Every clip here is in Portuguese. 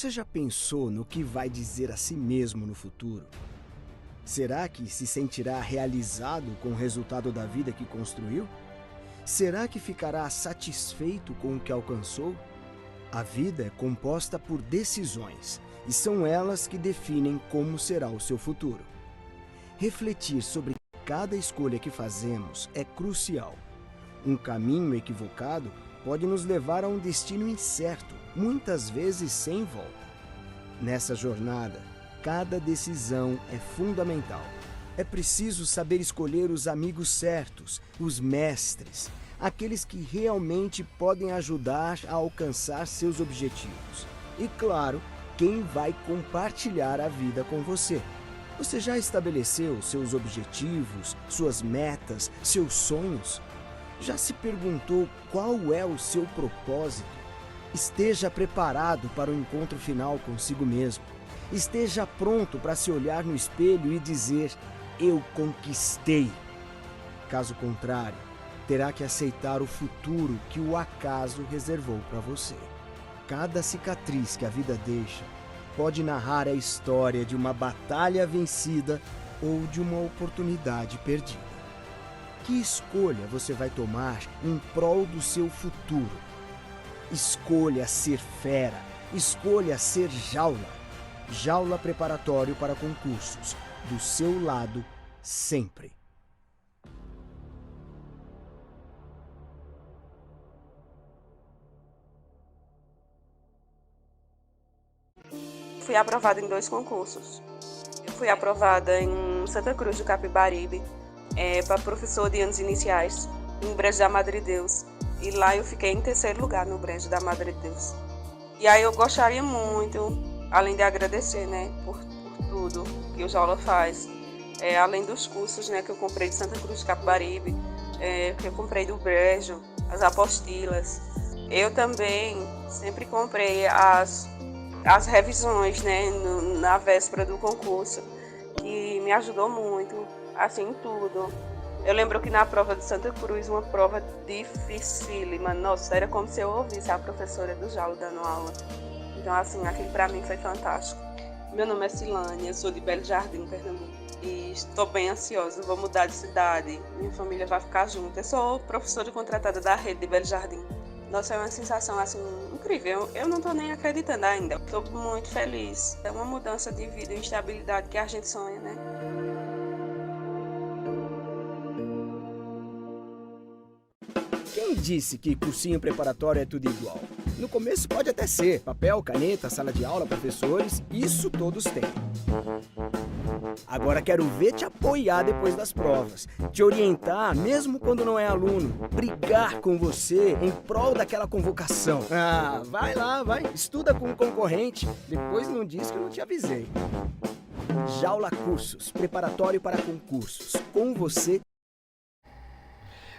Você já pensou no que vai dizer a si mesmo no futuro? Será que se sentirá realizado com o resultado da vida que construiu? Será que ficará satisfeito com o que alcançou? A vida é composta por decisões, e são elas que definem como será o seu futuro. Refletir sobre cada escolha que fazemos é crucial. Um caminho equivocado pode nos levar a um destino incerto, muitas vezes sem volta. Nessa jornada, cada decisão é fundamental. É preciso saber escolher os amigos certos, os mestres, aqueles que realmente podem ajudar a alcançar seus objetivos. E claro, quem vai compartilhar a vida com você. Você já estabeleceu seus objetivos, suas metas, seus sonhos? Já se perguntou qual é o seu propósito? Esteja preparado para o encontro final consigo mesmo. Esteja pronto para se olhar no espelho e dizer: eu conquistei. Caso contrário, terá que aceitar o futuro que o acaso reservou para você. Cada cicatriz que a vida deixa pode narrar a história de uma batalha vencida ou de uma oportunidade perdida. Que escolha você vai tomar em prol do seu futuro? Escolha ser fera, escolha ser jaula. Jaula preparatório para concursos, do seu lado sempre. Fui aprovada em 2 concursos. Eu fui aprovada em Santa Cruz do Capibaribe, para professor de anos iniciais, em Brejo da Madre de Deus. E lá eu fiquei em 3º lugar no Brejo da Madre de Deus. E aí eu gostaria muito, além de agradecer, por tudo que o Jaula faz, além dos cursos, que eu comprei de Santa Cruz do Capibaribe, que eu comprei do Brejo, as apostilas. Eu também sempre comprei as revisões, na véspera do concurso, que me ajudou muito, assim, em tudo. Eu lembro que na prova de Santa Cruz, uma prova dificílima, nossa, era como se eu ouvisse a professora do Jaula dando aula. Então, assim, aquilo pra mim foi fantástico. Meu nome é Silânia, sou de Belo Jardim, Pernambuco, e estou bem ansiosa, vou mudar de cidade, minha família vai ficar junto. Eu sou professora contratada da rede de Belo Jardim. Nossa, é uma sensação, assim, incrível. Eu não estou nem acreditando ainda. Estou muito feliz. É uma mudança de vida e estabilidade que a gente sonha, Quem disse que cursinho preparatório é tudo igual? No começo pode até ser. Papel, caneta, sala de aula, professores, isso todos têm. Agora quero ver te apoiar depois das provas, te orientar mesmo quando não é aluno, brigar com você em prol daquela convocação. Ah, vai lá, vai, estuda com o concorrente, depois não diz que eu não te avisei. Jaula Cursos, preparatório para concursos, com você.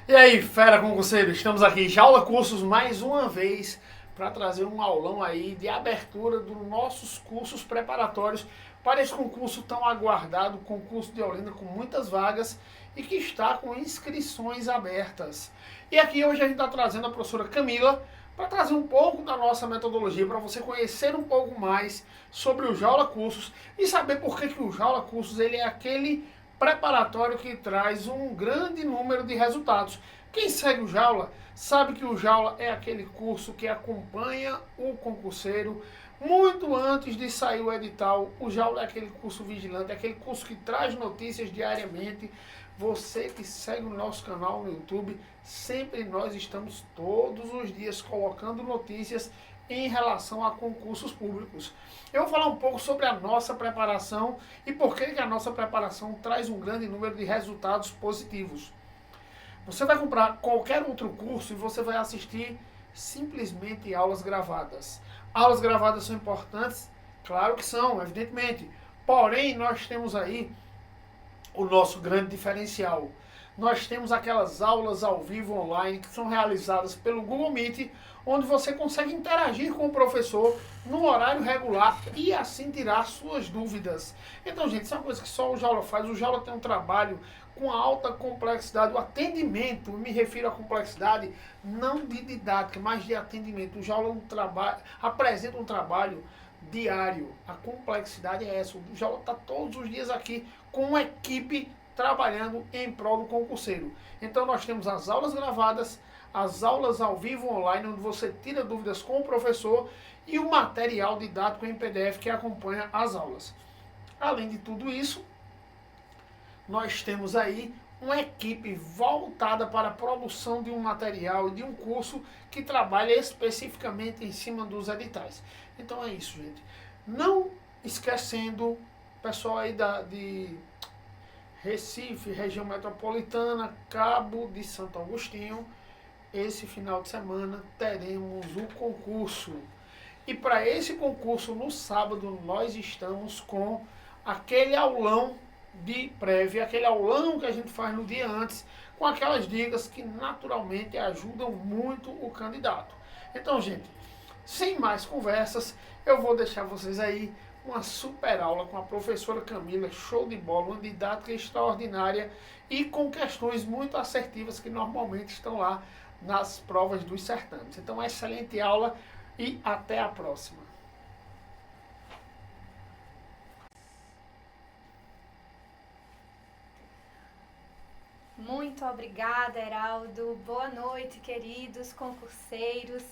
E aí, fera concurseiro, estamos aqui, Jaula Cursos, mais uma vez, para trazer um aulão aí de abertura dos nossos cursos preparatórios para esse concurso tão aguardado, concurso de Olinda com muitas vagas e que está com inscrições abertas. E aqui hoje a gente está trazendo a professora Camila para trazer um pouco da nossa metodologia, para você conhecer um pouco mais sobre o Jaula Cursos e saber por que o Jaula Cursos ele é aquele preparatório que traz um grande número de resultados. Quem segue o Jaula sabe que o Jaula é aquele curso que acompanha o concurseiro muito antes de sair o edital. O Jaula é aquele curso vigilante, é aquele curso que traz notícias diariamente. Você que segue o nosso canal no YouTube, sempre nós estamos todos os dias colocando notícias em relação a concursos públicos. Eu vou falar um pouco sobre a nossa preparação e por que a nossa preparação traz um grande número de resultados positivos. Você vai comprar qualquer outro curso e você vai assistir simplesmente aulas gravadas. Aulas gravadas são importantes? Claro que são, evidentemente. Porém, nós temos aí o nosso grande diferencial. Nós temos aquelas aulas ao vivo online que são realizadas pelo Google Meet, onde você consegue interagir com o professor no horário regular e assim tirar suas dúvidas. Então, gente, isso é uma coisa que só o Jaula faz. O Jaula tem um trabalho com alta complexidade. O atendimento, me refiro à complexidade não de didática, mas de atendimento. O Jaula apresenta um trabalho diário. A complexidade é essa. O Jaula está todos os dias aqui com uma equipe trabalhando em prol do concurseiro. Então nós temos as aulas gravadas, as aulas ao vivo online, onde você tira dúvidas com o professor, e o material didático em PDF que acompanha as aulas. Além de tudo isso, nós temos aí uma equipe voltada para a produção de um material e de um curso que trabalha especificamente em cima dos editais. Então é isso, gente. Não esquecendo, pessoal aí de Recife, região metropolitana, Cabo de Santo Agostinho, esse final de semana teremos o concurso. E para esse concurso, no sábado, nós estamos com aquele aulão de prévia, aquele aulão que a gente faz no dia antes, com aquelas dicas que naturalmente ajudam muito o candidato. Então, gente, sem mais conversas, eu vou deixar vocês aí uma super aula com a professora Camila, show de bola, uma didática extraordinária e com questões muito assertivas que normalmente estão lá nas provas dos certames. Então, uma excelente aula e até a próxima. Muito obrigada, Heraldo. Boa noite, queridos concurseiros.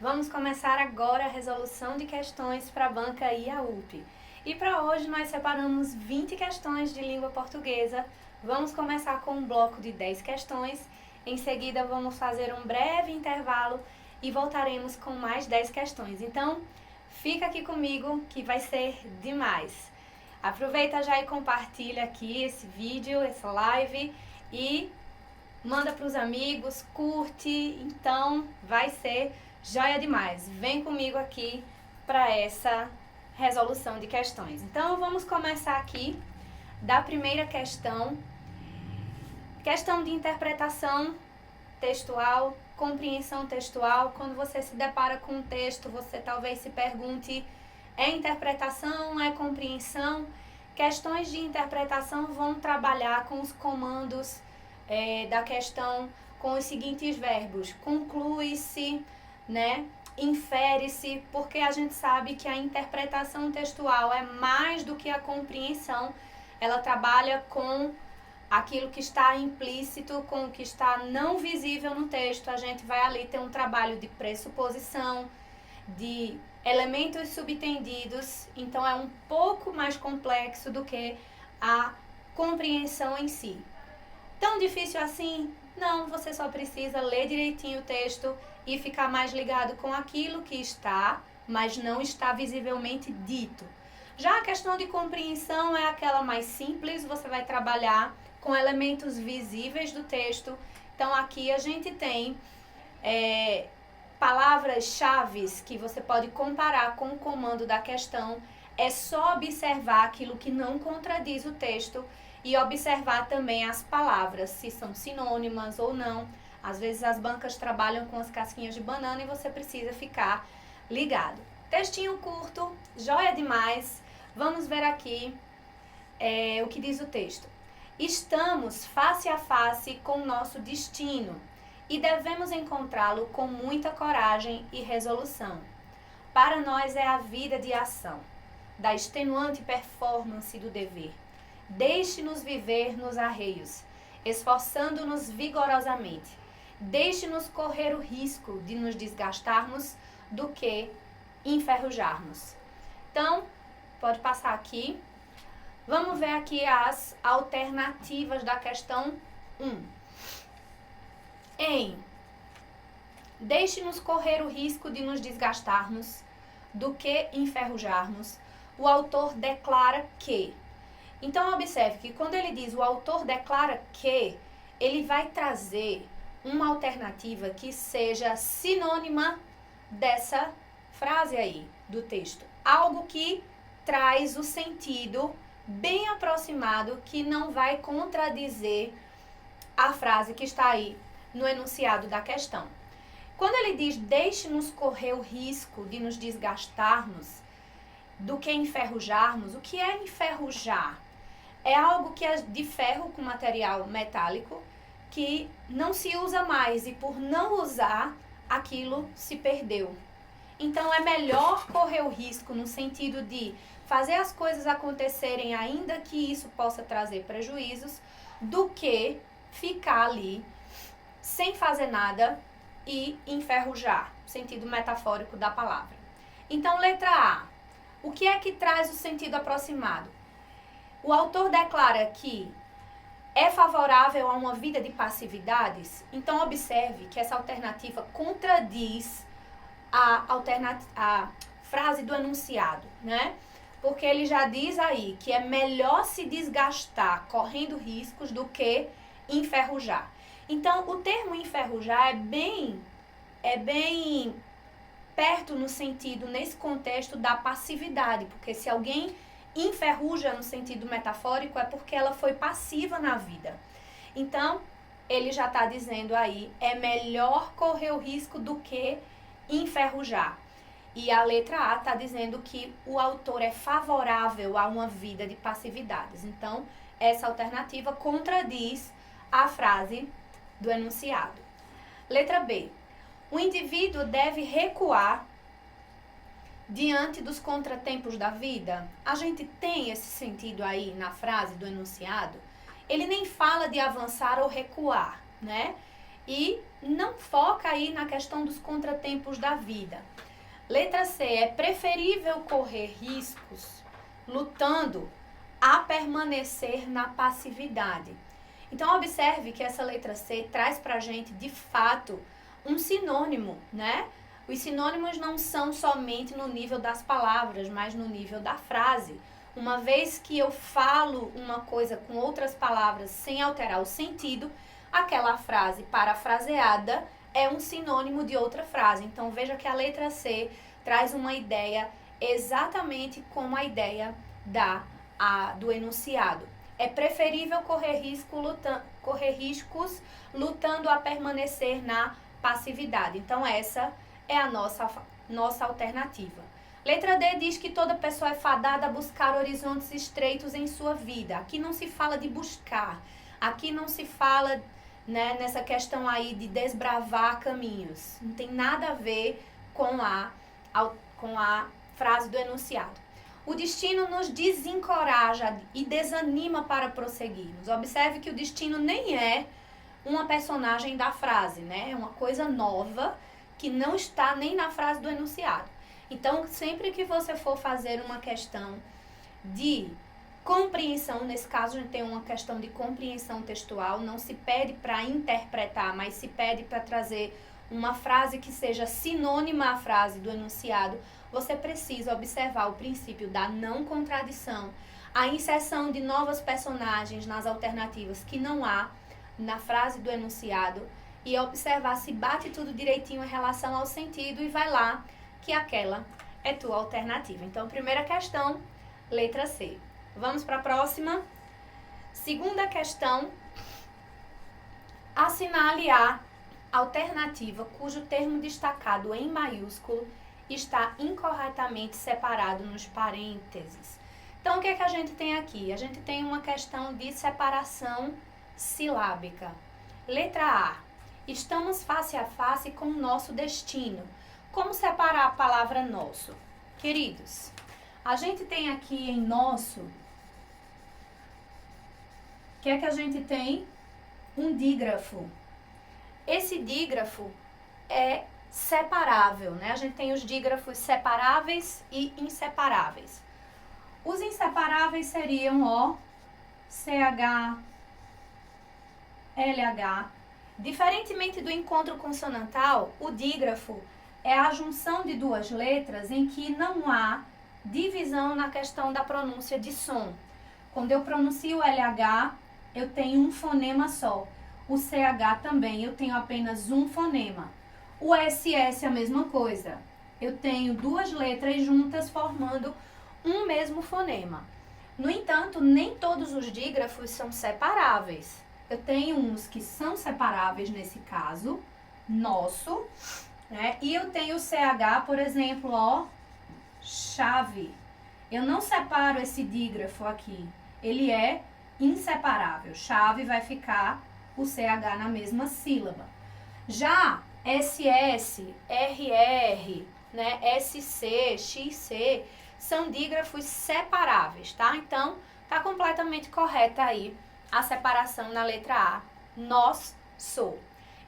Vamos começar agora a resolução de questões para a banca IAUP. E para hoje nós separamos 20 questões de língua portuguesa. Vamos começar com um bloco de 10 questões. Em seguida vamos fazer um breve intervalo e voltaremos com mais 10 questões. Então, fica aqui comigo que vai ser demais. Aproveita já e compartilha aqui esse vídeo, essa live e manda para os amigos, curte. Então, vai ser joia demais. Vem comigo aqui para essa resolução de questões. Então, vamos começar aqui da primeira questão. Questão de interpretação textual, compreensão textual. Quando você se depara com um texto, você talvez se pergunte, é interpretação, é compreensão? Questões de interpretação vão trabalhar com os comandos da questão com os seguintes verbos. Conclui-se, né? Infere-se, porque a gente sabe que a interpretação textual é mais do que a compreensão. Ela trabalha com aquilo que está implícito, com o que está não visível no texto. A gente vai ali ter um trabalho de pressuposição, de elementos subtendidos, então é um pouco mais complexo do que a compreensão em si. Tão difícil assim? Não, você só precisa ler direitinho o texto e ficar mais ligado com aquilo que está, mas não está visivelmente dito. Já a questão de compreensão é aquela mais simples, você vai trabalhar com elementos visíveis do texto. Então aqui a gente tem palavras-chave que você pode comparar com o comando da questão. É só observar aquilo que não contradiz o texto e observar também as palavras, se são sinônimas ou não. Às vezes as bancas trabalham com as casquinhas de banana e você precisa ficar ligado. Textinho curto, joia demais. Vamos ver aqui o que diz o texto. Estamos face a face com o nosso destino e devemos encontrá-lo com muita coragem e resolução. Para nós é a vida de ação, da extenuante performance do dever. Deixe-nos viver nos arreios, esforçando-nos vigorosamente. Deixe-nos correr o risco de nos desgastarmos do que enferrujarmos. Então, pode passar aqui. Vamos ver aqui as alternativas da questão 1. Deixe-nos correr o risco de nos desgastarmos do que enferrujarmos. O autor declara que. Então, observe que quando ele diz o autor declara que, ele vai trazer uma alternativa que seja sinônima dessa frase aí do texto. Algo que traz o sentido bem aproximado, que não vai contradizer a frase que está aí no enunciado da questão. Quando ele diz, deixe-nos correr o risco de nos desgastarmos do que enferrujarmos, o que é enferrujar? é algo que é de ferro com material metálico que não se usa mais e por não usar, aquilo se perdeu. Então é melhor correr o risco no sentido de fazer as coisas acontecerem ainda que isso possa trazer prejuízos, do que ficar ali sem fazer nada e enferrujar, sentido metafórico da palavra. Então, letra A. O que é que traz o sentido aproximado? O autor declara que é favorável a uma vida de passividades. Então, observe que essa alternativa contradiz a frase do enunciado, né? Porque ele já diz aí que é melhor se desgastar correndo riscos do que enferrujar. Então, o termo enferrujar é bem perto no sentido, nesse contexto, da passividade. Porque se alguém enferruja no sentido metafórico, é porque ela foi passiva na vida. Então, ele já está dizendo aí, é melhor correr o risco do que enferrujar. E a letra A está dizendo que o autor é favorável a uma vida de passividades. Então, essa alternativa contradiz a frase do enunciado. Letra B. O indivíduo deve recuar diante dos contratempos da vida. A gente tem esse sentido aí na frase do enunciado. Ele nem fala de avançar ou recuar, né? E não foca aí na questão dos contratempos da vida. Letra C. É preferível correr riscos lutando a permanecer na passividade. Então, observe que essa letra C traz pra gente, de fato, um sinônimo, né? Os sinônimos não são somente no nível das palavras, mas no nível da frase. Uma vez que eu falo uma coisa com outras palavras sem alterar o sentido, aquela frase parafraseada é um sinônimo de outra frase. Então, veja que a letra C traz uma ideia exatamente como a ideia do enunciado. É preferível correr riscos lutando a permanecer na passividade. Então, essa é a nossa alternativa. Letra D diz que toda pessoa é fadada a buscar horizontes estreitos em sua vida. Aqui não se fala de buscar. Aqui não se fala, né, nessa questão aí de desbravar caminhos. Não tem nada a ver com a frase do enunciado. O destino nos desencoraja e desanima para prosseguirmos. Observe que o destino nem é uma personagem da frase, né? É uma coisa nova que não está nem na frase do enunciado. Então, sempre que você for fazer uma questão de compreensão, nesse caso a gente tem uma questão de compreensão textual, não se pede para interpretar, mas se pede para trazer uma frase que seja sinônima à frase do enunciado, você precisa observar o princípio da não contradição, a inserção de novas personagens nas alternativas que não há na frase do enunciado e observar se bate tudo direitinho em relação ao sentido e vai lá que aquela é tua alternativa. Então, primeira questão, letra C. Vamos para a próxima. Segunda questão, assinale a alternativa cujo termo destacado em maiúsculo está incorretamente separado nos parênteses. Então, o que é que a gente tem aqui? A gente tem uma questão de separação silábica. Letra A. Estamos face a face com o nosso destino. Como separar a palavra nosso? Queridos, a gente tem aqui em nosso, o que é que a gente tem? Um dígrafo. Esse dígrafo é separável, né? A gente tem os dígrafos separáveis e inseparáveis. Os inseparáveis seriam O, CH, LH. Diferentemente do encontro consonantal, o dígrafo é a junção de duas letras em que não há divisão na questão da pronúncia de som. Quando eu pronuncio o LH, eu tenho um fonema só. O CH também, eu tenho apenas um fonema. O SS é a mesma coisa. Eu tenho duas letras juntas formando um mesmo fonema. No entanto, nem todos os dígrafos são separáveis. Eu tenho uns que são separáveis nesse caso, nosso, né? E eu tenho o CH, por exemplo, ó, chave. Eu não separo esse dígrafo aqui. Ele é inseparável. Chave vai ficar o CH na mesma sílaba. Já SS, RR, né, SC, XC, são dígrafos separáveis, tá? Então, tá completamente correta aí a separação na letra A, nós, sou.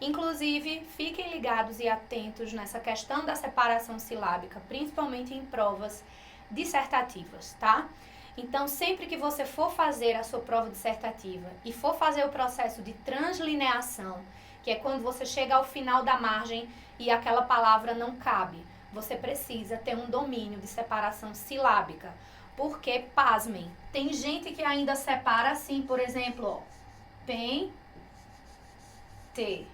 Inclusive, fiquem ligados e atentos nessa questão da separação silábica, principalmente em provas dissertativas, tá? Então, sempre que você for fazer a sua prova dissertativa e for fazer o processo de translineação, que é quando você chega ao final da margem e aquela palavra não cabe, você precisa ter um domínio de separação silábica. Porque, pasmem, tem gente que ainda separa assim, por exemplo, ó, pen, T.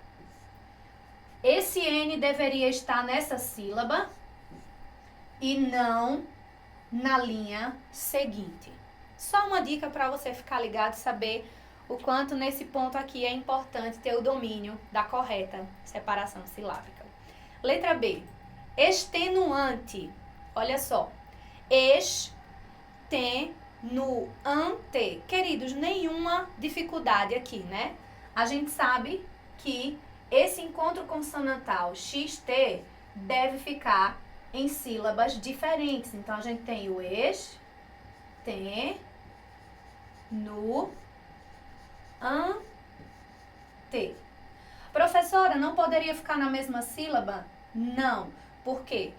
Esse N deveria estar nessa sílaba e não na linha seguinte. Só uma dica para você ficar ligado e saber o quanto nesse ponto aqui é importante ter o domínio da correta separação silábica. Letra B. Extenuante. Olha só. Extenuante. Queridos, nenhuma dificuldade aqui, né? A gente sabe que esse encontro consonantal XT deve ficar em sílabas diferentes. Então, a gente tem o extenuante. Professora, não poderia ficar na mesma sílaba? Não. Por quê?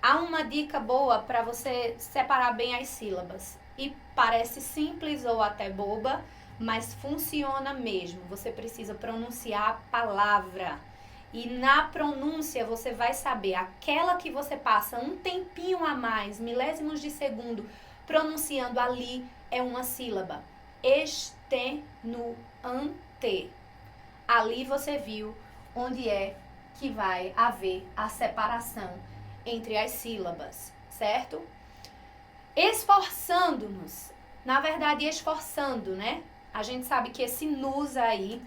Há uma dica boa para você separar bem as sílabas. E parece simples ou até boba, mas funciona mesmo. Você precisa pronunciar a palavra. E na pronúncia você vai saber aquela que você passa um tempinho a mais, milésimos de segundo, pronunciando ali é uma sílaba. Extenuante. Ali você viu onde é que vai haver a separação entre as sílabas, certo? Esforçando-nos. Na verdade, esforçando, né? A gente sabe que esse nos aí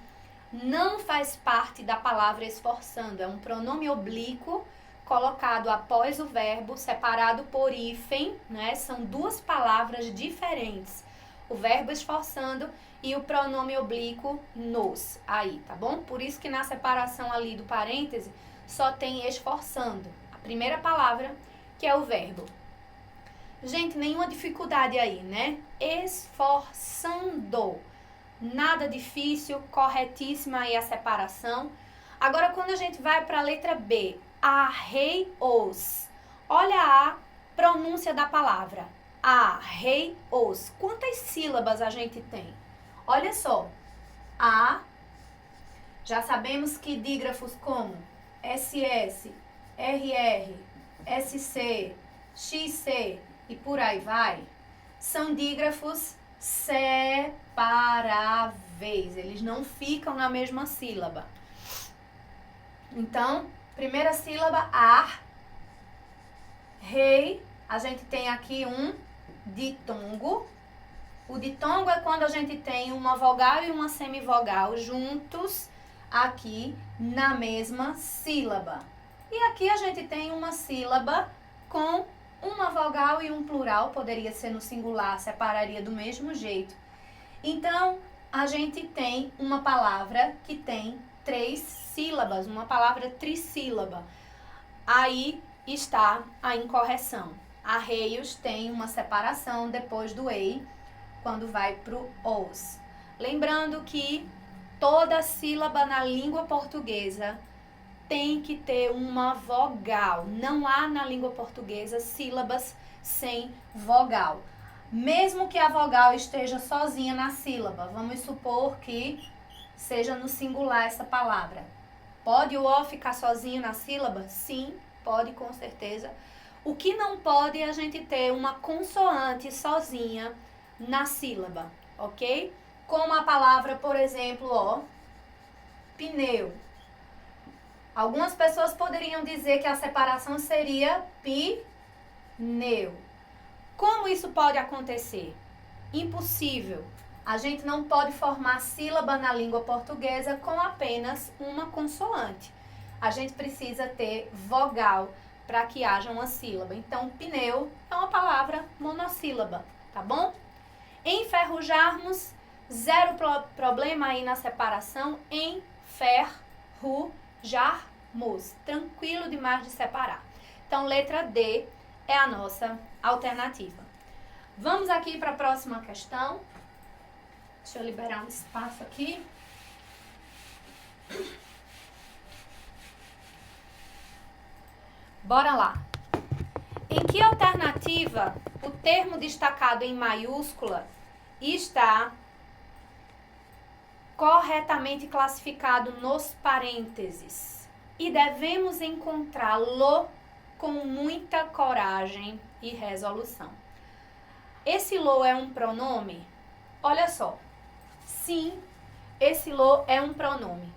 não faz parte da palavra esforçando. É um pronome oblíquo colocado após o verbo, separado por hífen, né? São duas palavras diferentes. O verbo esforçando e o pronome oblíquo nos. Aí, tá bom? Por isso que na separação ali do parêntese só tem esforçando. A primeira palavra, que é o verbo. Gente, nenhuma dificuldade aí, né? Esforçando. Nada difícil, corretíssima aí a separação. Agora, quando a gente vai para a letra B, arreios. Olha a pronúncia da palavra. Arreios. Quantas sílabas a gente tem? Olha só. Já sabemos que dígrafos como SS, RR, SC, XC e por aí vai, são dígrafos separáveis. Eles não ficam na mesma sílaba. Então, primeira sílaba, ar, rei. A gente tem aqui um ditongo. O ditongo é quando a gente tem uma vogal e uma semivogal juntos aqui na mesma sílaba. E aqui a gente tem uma sílaba com uma vogal e um plural, poderia ser no singular, separaria do mesmo jeito. Então, a gente tem uma palavra que tem 3 sílabas, uma palavra trissílaba. Aí está a incorreção. Arreios tem uma separação depois do ei, quando vai pro os. Lembrando que toda sílaba na língua portuguesa tem que ter uma vogal. Não há na língua portuguesa sílabas sem vogal. Mesmo que a vogal esteja sozinha na sílaba, vamos supor que seja no singular essa palavra. Pode o O ficar sozinho na sílaba? Sim, pode, com certeza. O que não pode é a gente ter uma consoante sozinha na sílaba, ok? Como a palavra, por exemplo, ó, pneu. Algumas pessoas poderiam dizer que a separação seria pneu. Como isso pode acontecer? Impossível. A gente não pode formar sílaba na língua portuguesa com apenas uma consoante. A gente precisa ter vogal para que haja uma sílaba. Então, pneu é uma palavra monossílaba, tá bom? Enferrujarmos Zero problema aí na separação, enferrujarmos. Tranquilo demais de separar. Então, letra D é a nossa alternativa. Vamos aqui para a próxima questão. Deixa eu liberar um espaço aqui. Bora lá. Em que alternativa o termo destacado em maiúscula está corretamente classificado nos parênteses? E devemos encontrá-lo com muita coragem e resolução. Esse lo é um pronome? Olha só. Sim, esse lo é um pronome.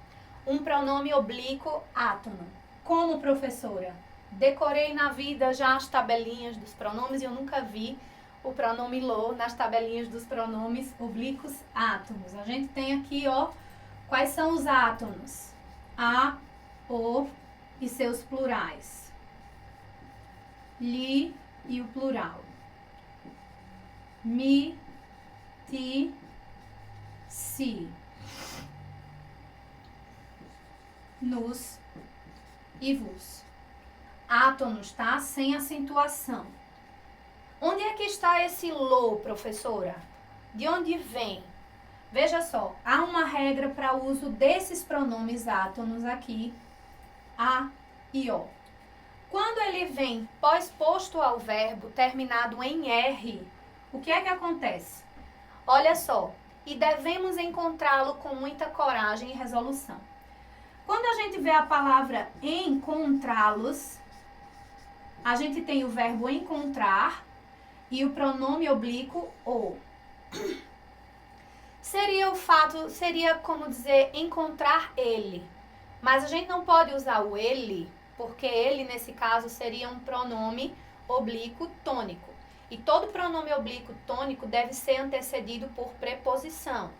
Um pronome oblíquo átono. Como, professora? Decorei na vida já as tabelinhas dos pronomes e eu nunca vi o pronome lo nas tabelinhas dos pronomes oblíquos átomos. A gente tem aqui, ó, quais são os átomos? A, o e seus plurais. Li e o plural. Mi, ti, si. Nos e vos. Átonos, tá? Sem acentuação. Onde é que está esse lo, professora? De onde vem? Veja só, há uma regra para o uso desses pronomes átonos aqui, a e o. Quando ele vem pós-posto ao verbo terminado em R, o que é que acontece? Olha só, e devemos encontrá-lo com muita coragem e resolução. Quando a gente vê a palavra encontrá-los, a gente tem o verbo encontrar e o pronome oblíquo o. Seria como dizer encontrar ele. Mas a gente não pode usar o ele, porque ele, nesse caso, seria um pronome oblíquo tônico. E todo pronome oblíquo tônico deve ser antecedido por preposição.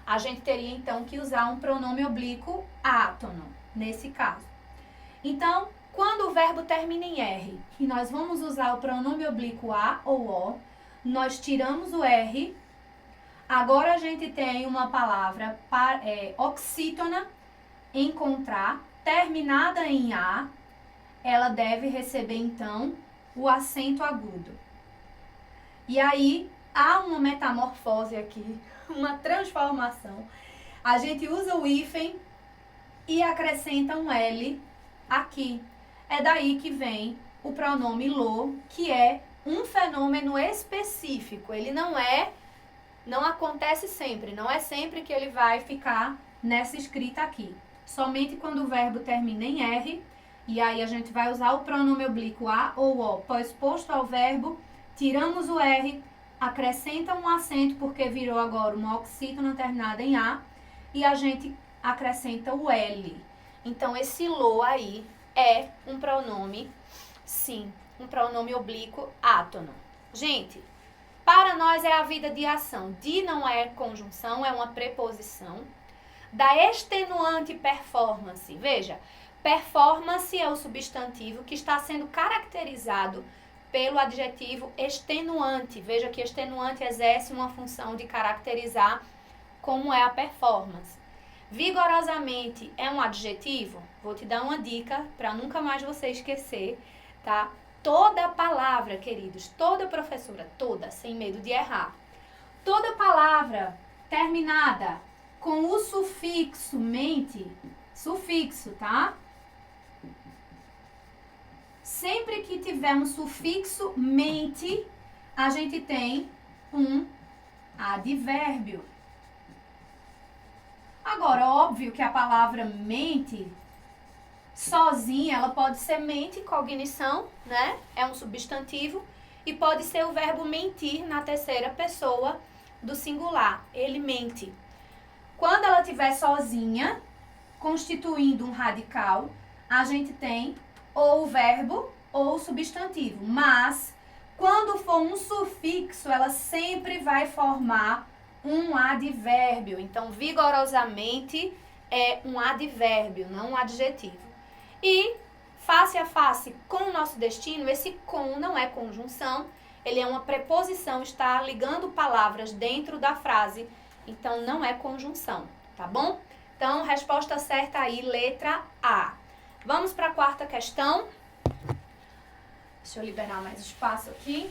A gente teria, então, que usar um pronome oblíquo átono, nesse caso. Então, quando o verbo termina em R e nós vamos usar o pronome oblíquo a ou o, nós tiramos o R. Agora a gente tem uma palavra oxítona, encontrar, terminada em A, ela deve receber, então, o acento agudo. E aí, há uma metamorfose aqui, uma transformação. A gente usa o hífen e acrescenta um L aqui. É daí que vem o pronome lo, que é um fenômeno específico. Ele não acontece sempre, não é sempre que ele vai ficar nessa escrita aqui. Somente quando o verbo termina em R, e aí a gente vai usar o pronome oblíquo a ou o pós-posto ao verbo, tiramos o R, acrescenta um acento porque virou agora uma oxítona terminada em A, e a gente acrescenta o L. Então esse lo aí é um pronome, sim, um pronome oblíquo átono. Gente, para nós é a vida de ação. De não é conjunção, é uma preposição. Da extenuante performance. Veja, performance é o substantivo que está sendo caracterizado pelo adjetivo extenuante. Veja que extenuante exerce uma função de caracterizar como é a performance. Vigorosamente é um adjetivo? Vou te dar uma dica para nunca mais você esquecer, tá? Toda palavra, queridos, toda professora, toda, sem medo de errar. Toda palavra terminada com o sufixo mente, sufixo, tá? Sempre que tiver um sufixo mente, a gente tem um advérbio. Agora, óbvio que a palavra mente, sozinha, ela pode ser mente, cognição, né? É um substantivo. E pode ser o verbo mentir na terceira pessoa do singular. Ele mente. Quando ela estiver sozinha, constituindo um radical, a gente tem ou o verbo ou o substantivo. Mas, quando for um sufixo, ela sempre vai formar um advérbio. Então, vigorosamente é um advérbio, não um adjetivo. E, face a face com o nosso destino, esse com não é conjunção, ele é uma preposição, está ligando palavras dentro da frase Então, não é conjunção, tá bom? Então, resposta certa aí, letra A. Vamos para a quarta questão. Deixa eu liberar mais espaço aqui.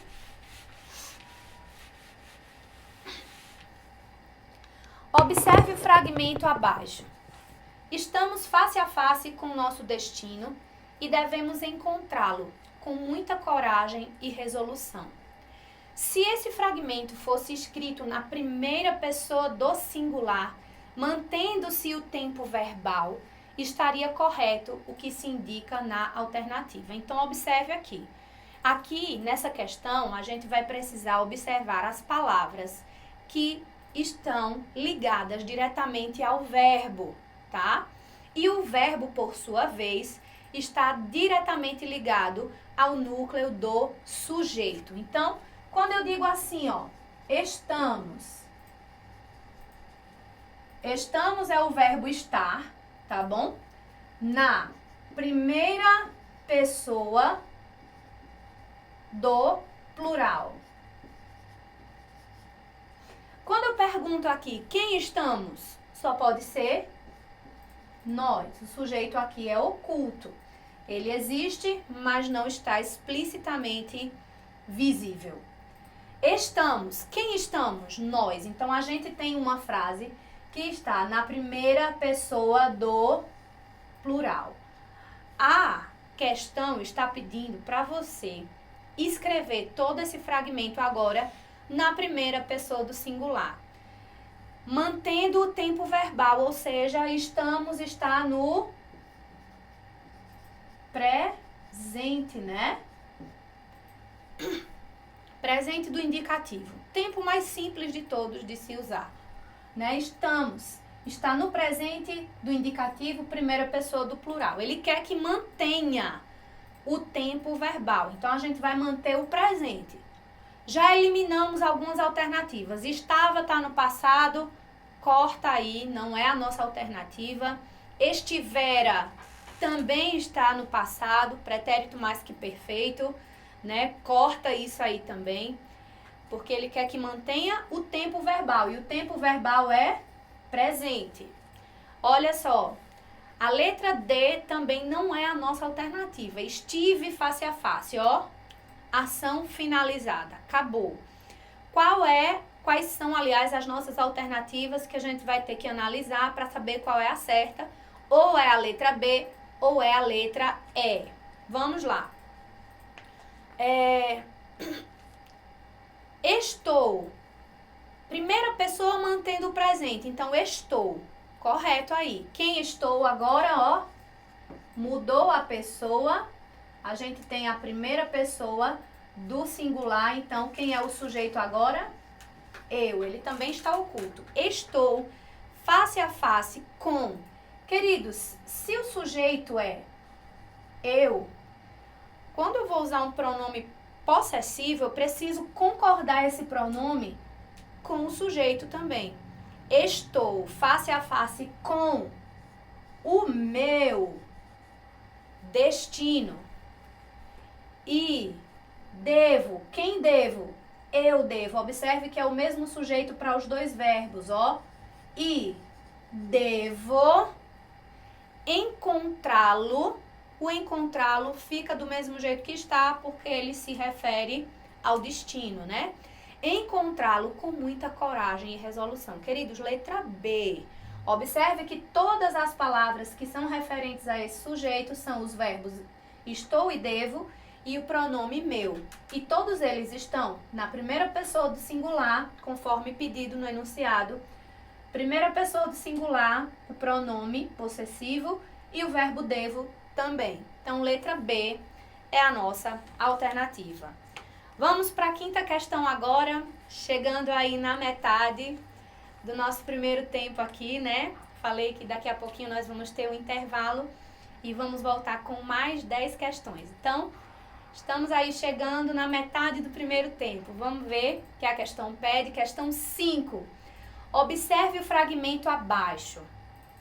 Observe o fragmento abaixo. Estamos face a face com o nosso destino e devemos encontrá-lo com muita coragem e resolução. Se esse fragmento fosse escrito na primeira pessoa do singular, mantendo-se o tempo verbal, estaria correto o que se indica na alternativa. Então, observe aqui. Aqui, nessa questão, a gente vai precisar observar as palavras que estão ligadas diretamente ao verbo, tá? E o verbo, por sua vez, está diretamente ligado ao núcleo do sujeito. Então, quando eu digo assim, ó, estamos. Estamos é o verbo estar, tá bom? Na primeira pessoa do plural. Quando eu pergunto aqui, quem estamos? Só pode ser nós. O sujeito aqui é oculto. Ele existe, mas não está explicitamente visível. Estamos. Quem estamos? Nós. Então, a gente tem uma frase que está na primeira pessoa do plural. A questão está pedindo para você escrever todo esse fragmento agora na primeira pessoa do singular. Mantendo o tempo verbal, ou seja, estamos está no presente, né? Presente do indicativo. Tempo mais simples de todos de se usar, né? Estamos está no presente do indicativo, primeira pessoa do plural. Ele quer que mantenha o tempo verbal. Então, a gente vai manter o presente. Já eliminamos algumas alternativas. Estava, está no passado, corta aí, não é a nossa alternativa. Estivera também está no passado, pretérito mais que perfeito, né? Corta isso aí também, porque ele quer que mantenha o tempo verbal. E o tempo verbal é presente. Olha só, a letra D também não é a nossa alternativa. Estive face a face, ó. Ação finalizada. Acabou. Quais são, aliás, as nossas alternativas que a gente vai ter que analisar para saber qual é a certa? Ou é a letra B ou é a letra E. Vamos lá. Estou. Primeira pessoa mantendo o presente. Então, estou. Correto aí. Quem estou agora, ó. Mudou a pessoa. A gente tem a primeira pessoa do singular. Então, quem é o sujeito agora? Eu. Ele também está oculto. Estou face a face com. Queridos, se o sujeito é eu, quando eu vou usar um pronome possessivo, eu preciso concordar esse pronome com o sujeito também. Estou face a face com o meu destino. E devo. Quem devo? Eu devo. Observe que é o mesmo sujeito para os dois verbos, ó. E devo encontrá-lo. O encontrá-lo fica do mesmo jeito que está, porque ele se refere ao destino, né? Encontrá-lo com muita coragem e resolução. Queridos, letra B. Observe que todas as palavras que são referentes a esse sujeito são os verbos estou e devo e o pronome meu. E todos eles estão na primeira pessoa do singular, conforme pedido no enunciado. Primeira pessoa do singular, o pronome possessivo e o verbo devo também. Então, letra B é a nossa alternativa. Vamos para a quinta questão agora, chegando aí na metade do nosso primeiro tempo aqui, né? Falei que daqui a pouquinho nós vamos ter um intervalo e vamos voltar com mais 10 questões. Então, estamos aí chegando na metade do primeiro tempo. Vamos ver que a questão pede, questão 5. Observe o fragmento abaixo.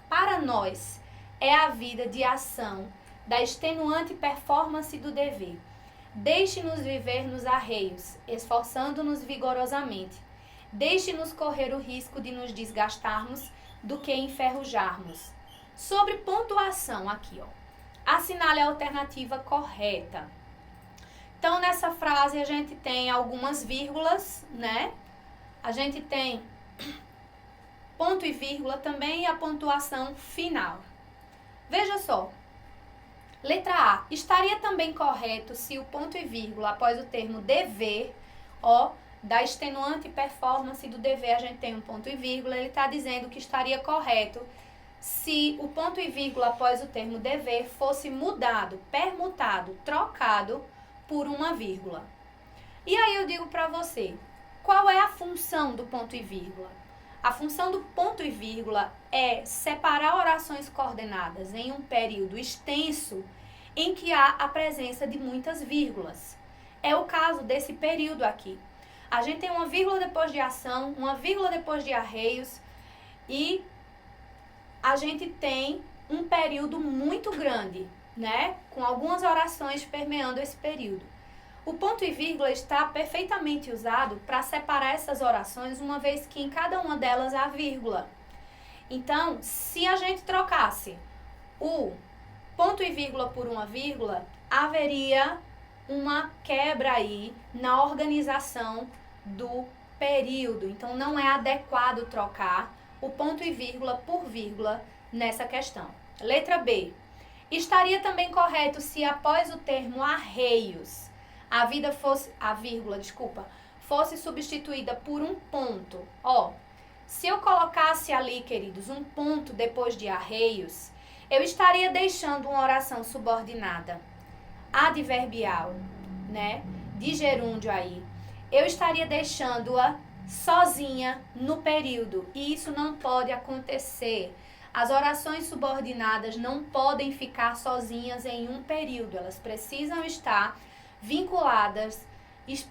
Para nós, é a vida de ação da extenuante performance do dever. Deixe-nos viver nos arreios, esforçando-nos vigorosamente. Deixe-nos correr o risco de nos desgastarmos do que enferrujarmos. Sobre pontuação aqui, ó. Assinale a alternativa correta. Então, nessa frase a gente tem algumas vírgulas, né? A gente tem ponto e vírgula também e a pontuação final. Veja só. Letra A. Estaria também correto se o ponto e vírgula após o termo dever, ó, da extenuante performance do dever a gente tem um ponto e vírgula, ele está dizendo que estaria correto se o ponto e vírgula após o termo dever fosse mudado, permutado, trocado por uma vírgula. E aí eu digo para você, qual é a função do ponto e vírgula? A função do ponto e vírgula é separar orações coordenadas em um período extenso em que há a presença de muitas vírgulas. É o caso desse período aqui. A gente tem uma vírgula depois de ação, uma vírgula depois de arreios e a gente tem um período muito grande, né? Com algumas orações permeando esse período. O ponto e vírgula está perfeitamente usado para separar essas orações, uma vez que em cada uma delas há vírgula. Então, se a gente trocasse o ponto e vírgula por uma vírgula, haveria uma quebra aí na organização do período. Então, não é adequado trocar o ponto e vírgula por vírgula nessa questão. Letra B. Estaria também correto se após o termo arreios a vírgula fosse substituída por um ponto. Ó, se eu colocasse ali, queridos, um ponto depois de arreios, eu estaria deixando uma oração subordinada adverbial, né, de gerúndio aí. Eu estaria deixando-a sozinha no período, e isso não pode acontecer. As orações subordinadas não podem ficar sozinhas em um período, elas precisam estar vinculadas,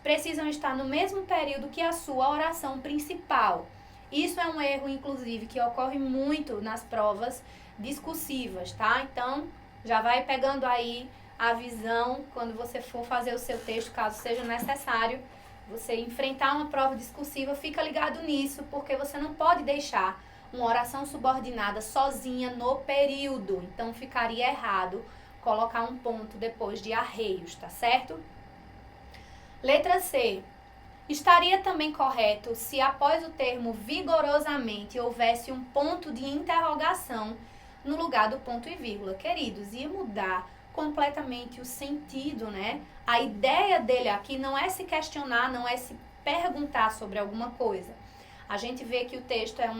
precisam estar no mesmo período que a sua oração principal. Isso é um erro, inclusive, que ocorre muito nas provas discursivas, tá? Então, já vai pegando aí a visão quando você for fazer o seu texto, caso seja necessário, você enfrentar uma prova discursiva, fica ligado nisso, porque você não pode deixar uma oração subordinada sozinha no período. Então, ficaria errado colocar um ponto depois de arreios, tá certo? Letra C. Estaria também correto se após o termo vigorosamente houvesse um ponto de interrogação no lugar do ponto e vírgula. Queridos, ia mudar completamente o sentido, né? A ideia dele aqui não é se questionar, não é se perguntar sobre alguma coisa. A gente vê que o texto é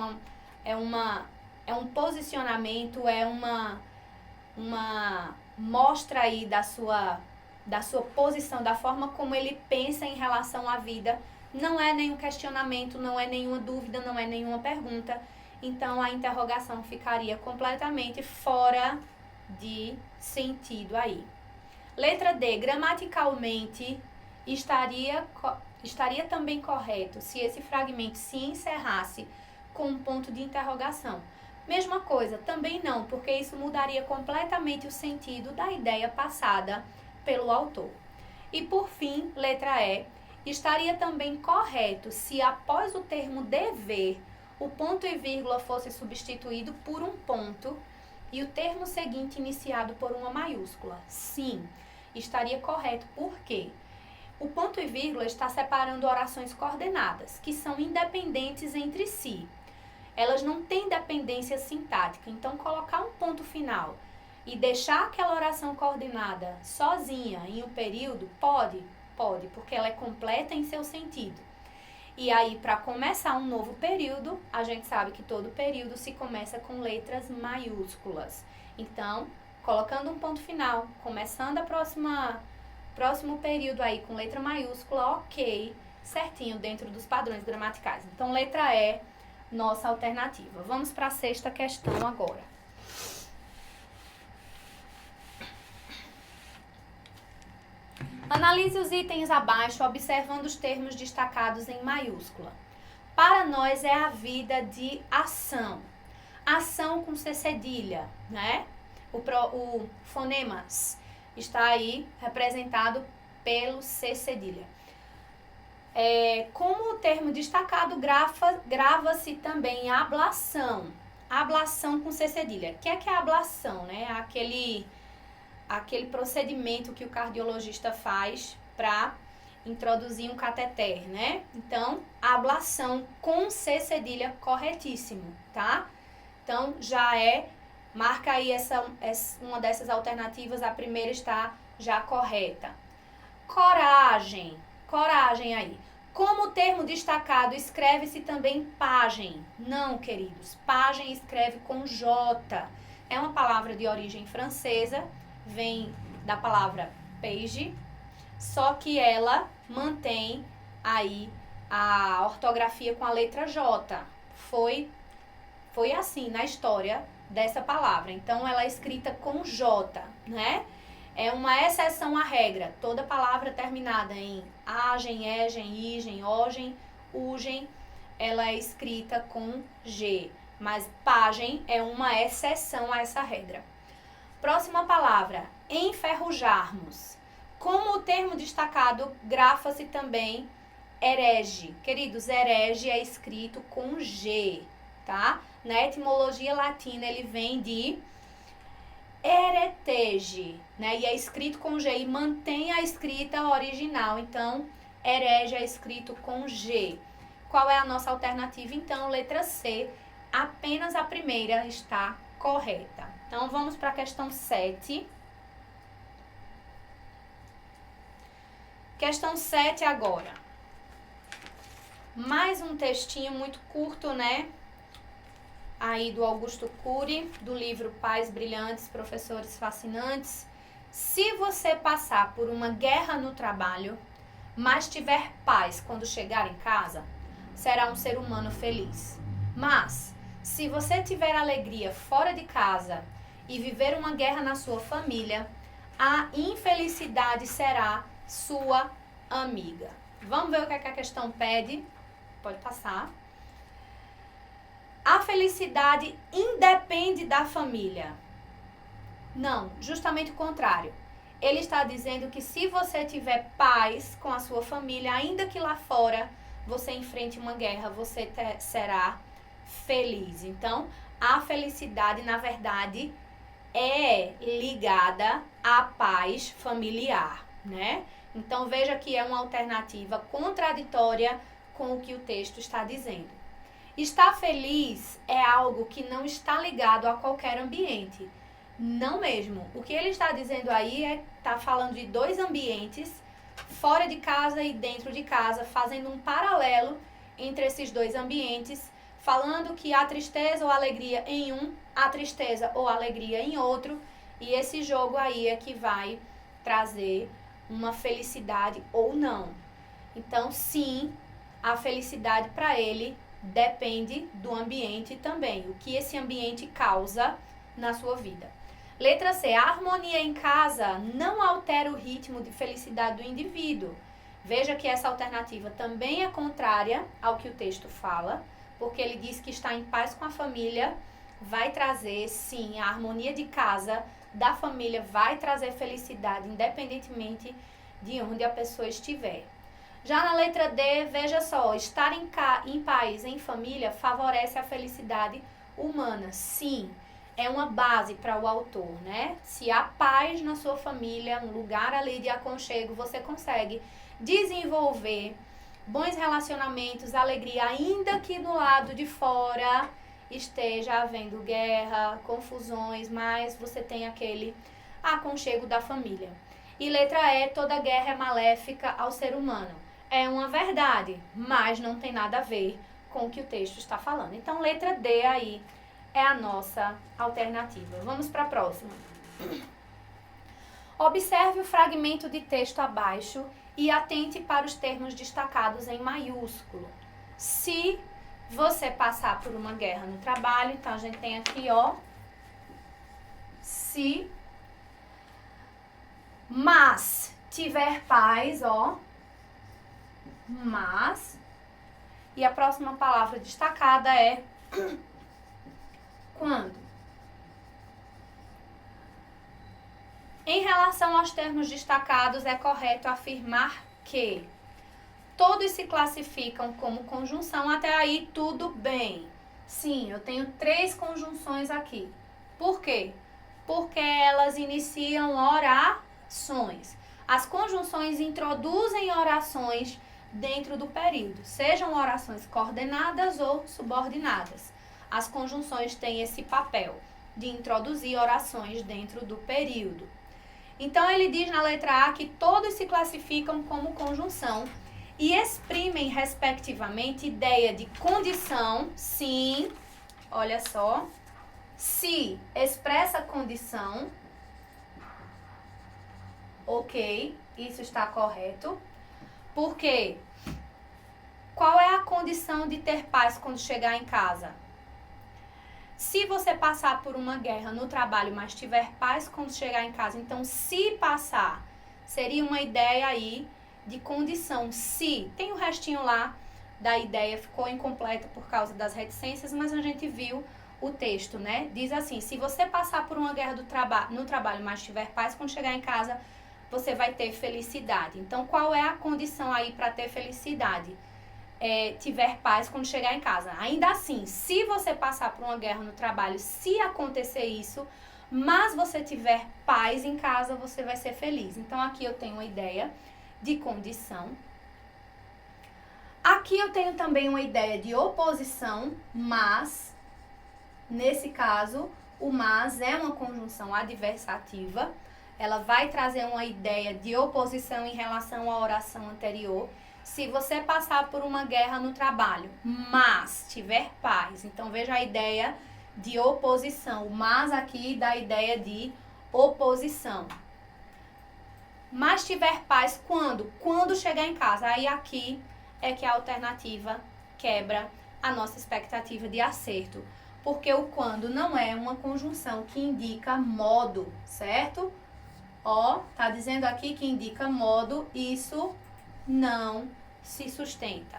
um posicionamento, é uma mostra aí da sua posição, da forma como ele pensa em relação à vida. Não é nenhum questionamento, não é nenhuma dúvida, não é nenhuma pergunta. Então, a interrogação ficaria completamente fora de sentido aí. Letra D. Gramaticalmente, estaria também correto se esse fragmento se encerrasse com um ponto de interrogação. Mesma coisa, também não, porque isso mudaria completamente o sentido da ideia passada pelo autor. E por fim, letra E, estaria também correto se após o termo dever, o ponto e vírgula fosse substituído por um ponto e o termo seguinte iniciado por uma maiúscula. Sim, estaria correto, porque o ponto e vírgula está separando orações coordenadas, que são independentes entre si. Elas não têm dependência sintática, então colocar um ponto final e deixar aquela oração coordenada sozinha em um período, pode, porque ela é completa em seu sentido. E aí, para começar um novo período, a gente sabe que todo período se começa com letras maiúsculas. Então, colocando um ponto final, começando próximo período aí com letra maiúscula, ok, certinho dentro dos padrões gramaticais. Então, letra E, nossa alternativa. Vamos para a sexta questão agora. Analise os itens abaixo, observando os termos destacados em maiúscula. Para nós é a vida de ação. Ação com C cedilha, né? O fonema está aí representado pelo C cedilha. Como o termo destacado, grava-se também ablação. Ablação com C cedilha. O que é a ablação, né? Aquele procedimento que o cardiologista faz para introduzir um cateter, né? Então, ablação com C cedilha, corretíssimo, tá? Então, marca aí uma dessas alternativas, a primeira está já correta. Coragem aí. Como o termo destacado, escreve-se também pagem. Não, queridos, pagem escreve com J. É uma palavra de origem francesa, vem da palavra page, só que ela mantém aí a ortografia com a letra J. Foi assim na história dessa palavra. Então, ela é escrita com J, né? É uma exceção à regra. Toda palavra terminada em agem, egem, igem, ogem, ugem, ela é escrita com G. Mas pagem é uma exceção a essa regra. Próxima palavra, enferrujarmos. Como o termo destacado, grafa-se também herege. Queridos, herege é escrito com G, tá? Na etimologia latina, ele vem de heretege, né? E é escrito com G e mantém a escrita original. Então, herege é escrito com G. Qual é a nossa alternativa? Então, letra C, apenas a primeira está correta. Então, vamos para a questão 7. Questão 7 agora. Mais um textinho muito curto, né? Aí do Augusto Cury, do livro Pais Brilhantes, Professores Fascinantes. Se você passar por uma guerra no trabalho, mas tiver paz quando chegar em casa, será um ser humano feliz. Mas, se você tiver alegria fora de casa e viver uma guerra na sua família, a infelicidade será sua amiga. Vamos ver o que a questão pede? Pode passar. A felicidade independe da família. Não, justamente o contrário. Ele está dizendo que se você tiver paz com a sua família, ainda que lá fora você enfrente uma guerra, você será feliz. Então, a felicidade, na verdade, é ligada à paz familiar, né? Então, veja que é uma alternativa contraditória com o que o texto está dizendo. Estar feliz é algo que não está ligado a qualquer ambiente. Não mesmo. O que ele está dizendo aí está falando de dois ambientes, fora de casa e dentro de casa, fazendo um paralelo entre esses dois ambientes, falando que há tristeza ou alegria em um, há tristeza ou alegria em outro, e esse jogo aí é que vai trazer uma felicidade ou não. Então, sim, a felicidade para ele depende do ambiente também, o que esse ambiente causa na sua vida. Letra C, a harmonia em casa não altera o ritmo de felicidade do indivíduo. Veja que essa alternativa também é contrária ao que o texto fala, porque ele diz que estar em paz com a família vai trazer, sim, a harmonia de casa, da família, vai trazer felicidade, independentemente de onde a pessoa estiver. Já na letra D, veja só, estar em paz, em família, favorece a felicidade humana. Sim, é uma base para o autor, né? Se há paz na sua família, um lugar ali de aconchego, você consegue desenvolver bons relacionamentos, alegria, ainda que do lado de fora esteja havendo guerra, confusões, mas você tem aquele aconchego da família. E letra E, toda guerra é maléfica ao ser humano. É uma verdade, mas não tem nada a ver com o que o texto está falando. Então, letra D aí é a nossa alternativa. Vamos para a próxima. Observe o fragmento de texto abaixo e atente para os termos destacados em maiúsculo. Se você passar por uma guerra no trabalho, então a gente tem aqui, ó, se, mas tiver paz, ó, mas, e a próxima palavra destacada é quando. Em relação aos termos destacados, é correto afirmar que todos se classificam como conjunção, até aí tudo bem. Sim, eu tenho 3 conjunções aqui. Por quê? Porque elas iniciam orações. As conjunções introduzem orações dentro do período, sejam orações coordenadas ou subordinadas. As conjunções têm esse papel de introduzir orações dentro do período. Então, ele diz na letra A que todos se classificam como conjunção e exprimem, respectivamente, ideia de condição, sim, olha só, se expressa condição, ok, isso está correto, porque qual é a condição de ter paz quando chegar em casa? Se você passar por uma guerra no trabalho, mas tiver paz quando chegar em casa, então se passar, seria uma ideia aí de condição. Se, tem o restinho lá da ideia, ficou incompleta por causa das reticências, mas a gente viu o texto, né? Diz assim, se você passar por uma guerra no trabalho, mas tiver paz quando chegar em casa, você vai ter felicidade. Então, qual é a condição aí para ter felicidade? Tiver paz quando chegar em casa. Ainda assim, se você passar por uma guerra no trabalho, se acontecer isso, mas você tiver paz em casa, você vai ser feliz. Então, aqui eu tenho uma ideia de condição. Aqui eu tenho também uma ideia de oposição, mas, nesse caso, o mas é uma conjunção adversativa. Ela vai trazer uma ideia de oposição em relação à oração anterior. Se você passar por uma guerra no trabalho, mas tiver paz, então veja a ideia de oposição. Mas aqui dá a ideia de oposição. Mas tiver paz quando? Quando chegar em casa. Aí aqui é que a alternativa quebra a nossa expectativa de acerto. Porque o quando não é uma conjunção que indica modo, certo? Ó, tá dizendo aqui que indica modo, isso não se sustenta.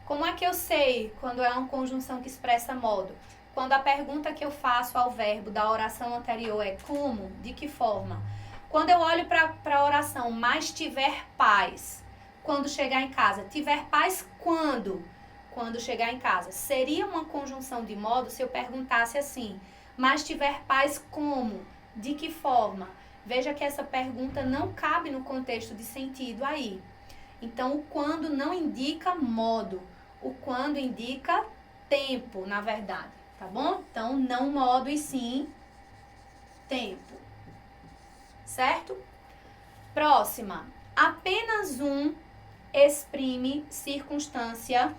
Como é que eu sei quando é uma conjunção que expressa modo? Quando a pergunta que eu faço ao verbo da oração anterior é como, de que forma? Quando eu olho para a oração, mas tiver paz, quando chegar em casa. Tiver paz quando? Quando chegar em casa. Seria uma conjunção de modo se eu perguntasse assim, mas tiver paz como? De que forma? Veja que essa pergunta não cabe no contexto de sentido aí. Então, o quando não indica modo. O quando indica tempo, na verdade. Tá bom? Então, não modo e sim tempo. Certo? Próxima. Apenas um exprime circunstância...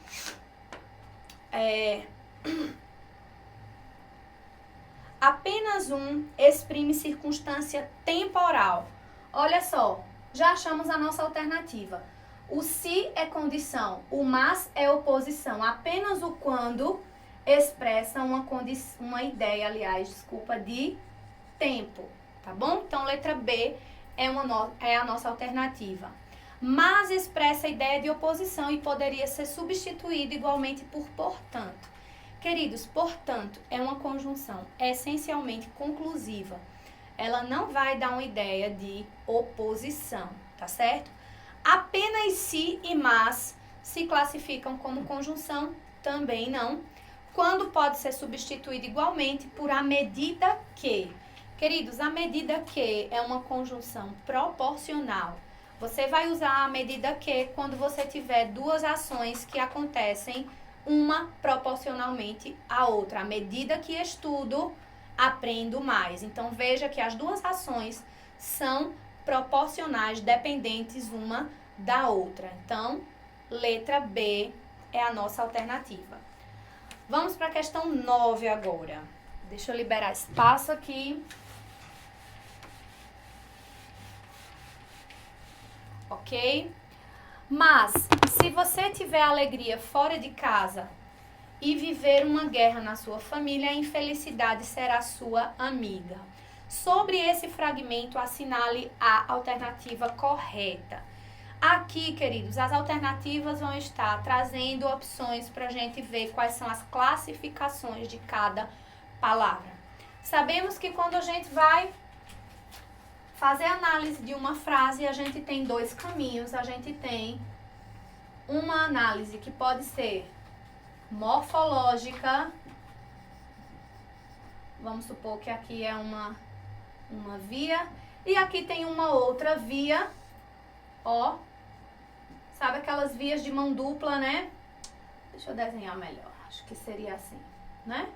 Apenas um exprime circunstância temporal. Olha só, já achamos a nossa alternativa. O se é condição, o mas é oposição. Apenas o quando expressa uma ideia, de tempo. Tá bom? Então, letra B é a nossa alternativa. Mas expressa a ideia de oposição e poderia ser substituído igualmente por portanto. Queridos, portanto, é uma conjunção essencialmente conclusiva. Ela não vai dar uma ideia de oposição, tá certo? Apenas se e mas se classificam como conjunção, também não. Quando pode ser substituído igualmente por a medida que. Queridos, a medida que é uma conjunção proporcional. Você vai usar a medida que quando você tiver duas ações que acontecem uma proporcionalmente à outra. À medida que estudo, aprendo mais. Então, veja que as duas ações são proporcionais, dependentes uma da outra. Então, letra B é a nossa alternativa. Vamos para a questão 9 agora. Deixa eu liberar espaço aqui. Ok? Mas, se você tiver alegria fora de casa e viver uma guerra na sua família, a infelicidade será sua amiga. Sobre esse fragmento, assinale a alternativa correta. Aqui, queridos, as alternativas vão estar trazendo opções para a gente ver quais são as classificações de cada palavra. Sabemos que quando a gente vai fazer análise de uma frase, a gente tem dois caminhos. A gente tem uma análise que pode ser morfológica. Vamos supor que aqui é uma via e aqui tem uma outra via, ó. Sabe aquelas vias de mão dupla, né? Deixa eu desenhar melhor, acho que seria assim, né?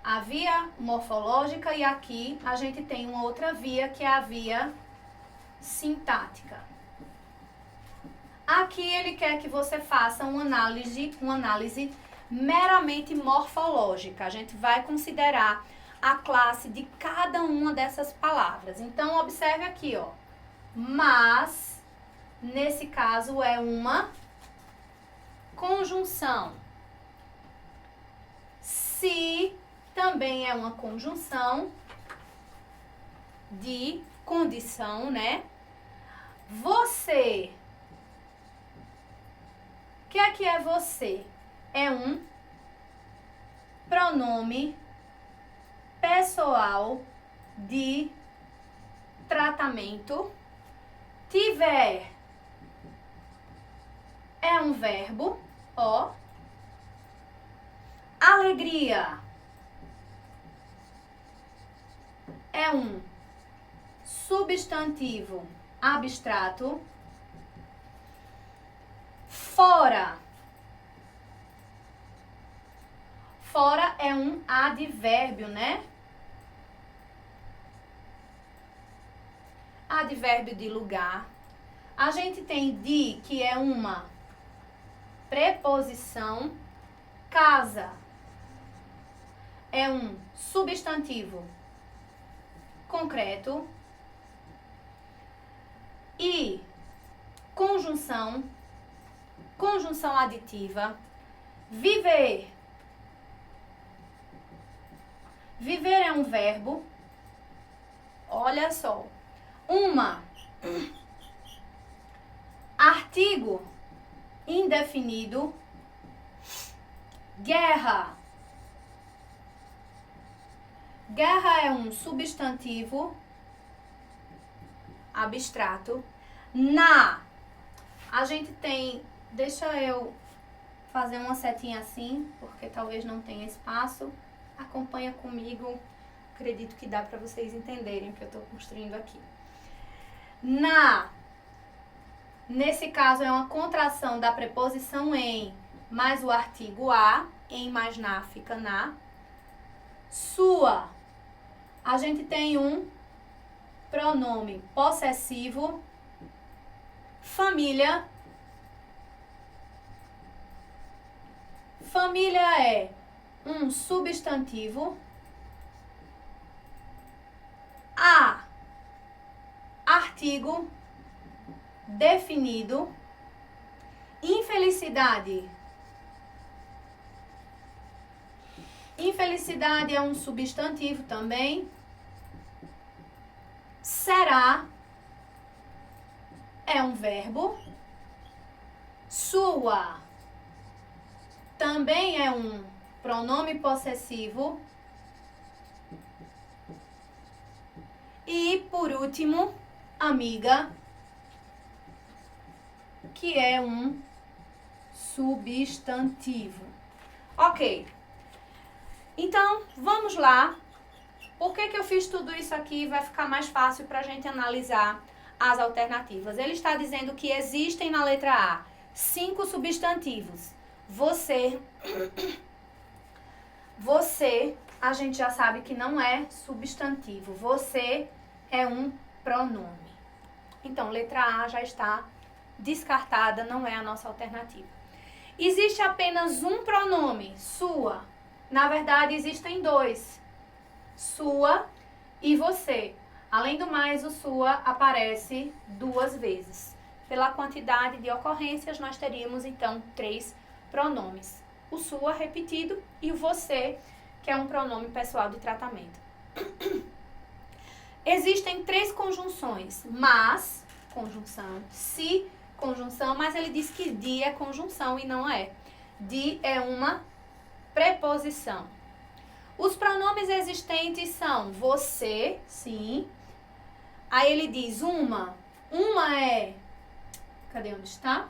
A via morfológica e aqui a gente tem uma outra via que é a via sintática. Aqui ele quer que você faça uma análise meramente morfológica. A gente vai considerar a classe de cada uma dessas palavras. Então, observe aqui, ó. Mas, nesse caso, é uma conjunção. Se também é uma conjunção de condição, né? Você. O que é você? É um pronome pessoal de tratamento. Tiver é um verbo, ó. Alegria é um substantivo abstrato. Fora. Fora é um advérbio, né? Advérbio de lugar. A gente tem de, que é uma preposição. Casa é um substantivo concreto. E conjunção, conjunção aditiva. Viver. Viver é um verbo. Olha só. Uma. Artigo indefinido. Guerra. Guerra é um substantivo abstrato. A gente tem, deixa eu fazer uma setinha assim, porque talvez não tenha espaço. Acompanha comigo, acredito que dá para vocês entenderem o que eu estou construindo aqui. Nesse caso é uma contração da preposição em mais o artigo a, em mais na fica na. Sua, a gente tem um pronome possessivo. Família. Família é um substantivo. Artigo definido. Infelicidade. Infelicidade é um substantivo também. Será é um verbo. Sua também é um pronome possessivo. E, por último, amiga, que é um substantivo. Ok. Então, vamos lá. Por que eu fiz tudo isso aqui? Vai ficar mais fácil para a gente analisar as alternativas. Ele está dizendo que existem na letra A 5 substantivos. Você, a gente já sabe que não é substantivo. Você é um pronome. Então, letra A já está descartada, não é a nossa alternativa. Existe apenas um pronome, sua. Na verdade, existem 2. Sua e você. Além do mais, o sua aparece 2 vezes. Pela quantidade de ocorrências, nós teríamos, então, 3 pronomes. O sua repetido e o você, que é um pronome pessoal de tratamento. Existem 3 conjunções. Mas, conjunção, se, conjunção, mas ele diz que de é conjunção e não é. De é uma preposição. Os pronomes existentes são você, sim. Aí ele diz uma é... Cadê onde está?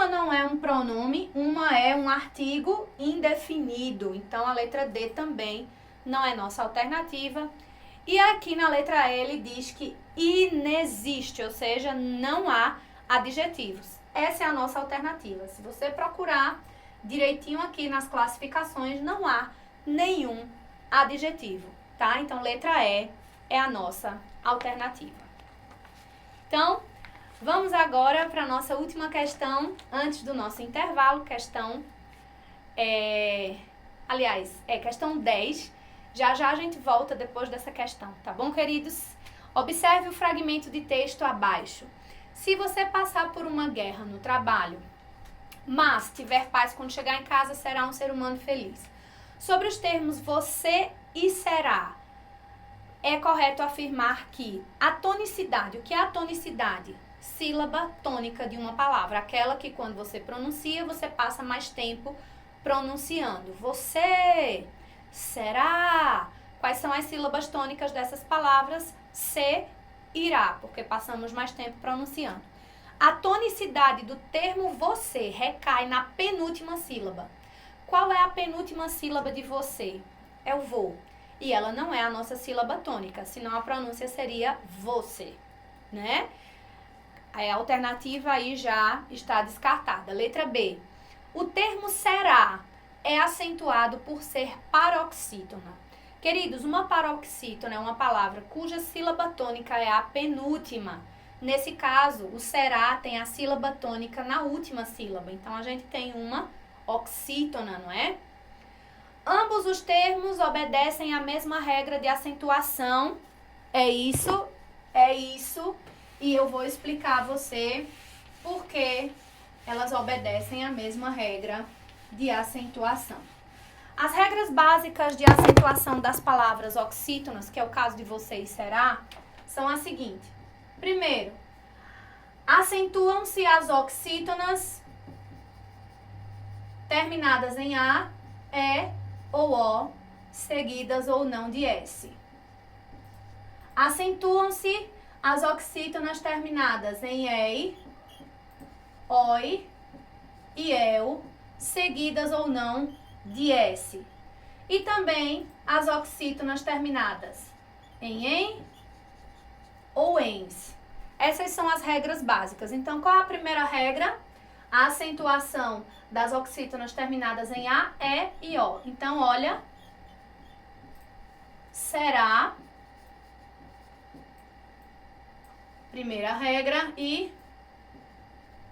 Uma não é um pronome, uma é um artigo indefinido. Então, a letra D também não é nossa alternativa. E aqui na letra E ele diz que inexiste, ou seja, não há adjetivos. Essa é a nossa alternativa. Se você procurar direitinho aqui nas classificações, não há nenhum adjetivo, tá? Então, letra E é a nossa alternativa. Então, vamos agora para a nossa última questão, antes do nosso intervalo, questão questão 10. Já já a gente volta depois dessa questão, tá bom, queridos? Observe o fragmento de texto abaixo. Se você passar por uma guerra no trabalho, mas tiver paz quando chegar em casa, será um ser humano feliz. Sobre os termos você e será, é correto afirmar que a tonicidade, o que é a tonicidade? Sílaba tônica de uma palavra, aquela que quando você pronuncia, você passa mais tempo pronunciando. Você, será. Quais são as sílabas tônicas dessas palavras? Se, irá, porque passamos mais tempo pronunciando. A tonicidade do termo você recai na penúltima sílaba. Qual é a penúltima sílaba de você? É o vou. E ela não é a nossa sílaba tônica, senão a pronúncia seria você, né? A alternativa aí já está descartada. Letra B. O termo será é acentuado por ser paroxítona. Queridos, uma paroxítona é uma palavra cuja sílaba tônica é a penúltima. Nesse caso, o será tem a sílaba tônica na última sílaba. Então, a gente tem uma oxítona, não é? Ambos os termos obedecem à mesma regra de acentuação. É isso. E eu vou explicar a você por que elas obedecem à mesma regra de acentuação. As regras básicas de acentuação das palavras oxítonas, que é o caso de você e será, são as seguintes. Primeiro, acentuam-se as oxítonas terminadas em A, E ou O, seguidas ou não de S. Acentuam-se as oxítonas terminadas em EI, OI e EU, seguidas ou não de S. E também as oxítonas terminadas em EN ou ENS. Essas são as regras básicas. Então, qual é a primeira regra? A acentuação das oxítonas terminadas em A, E e O. Então, olha, será primeira regra e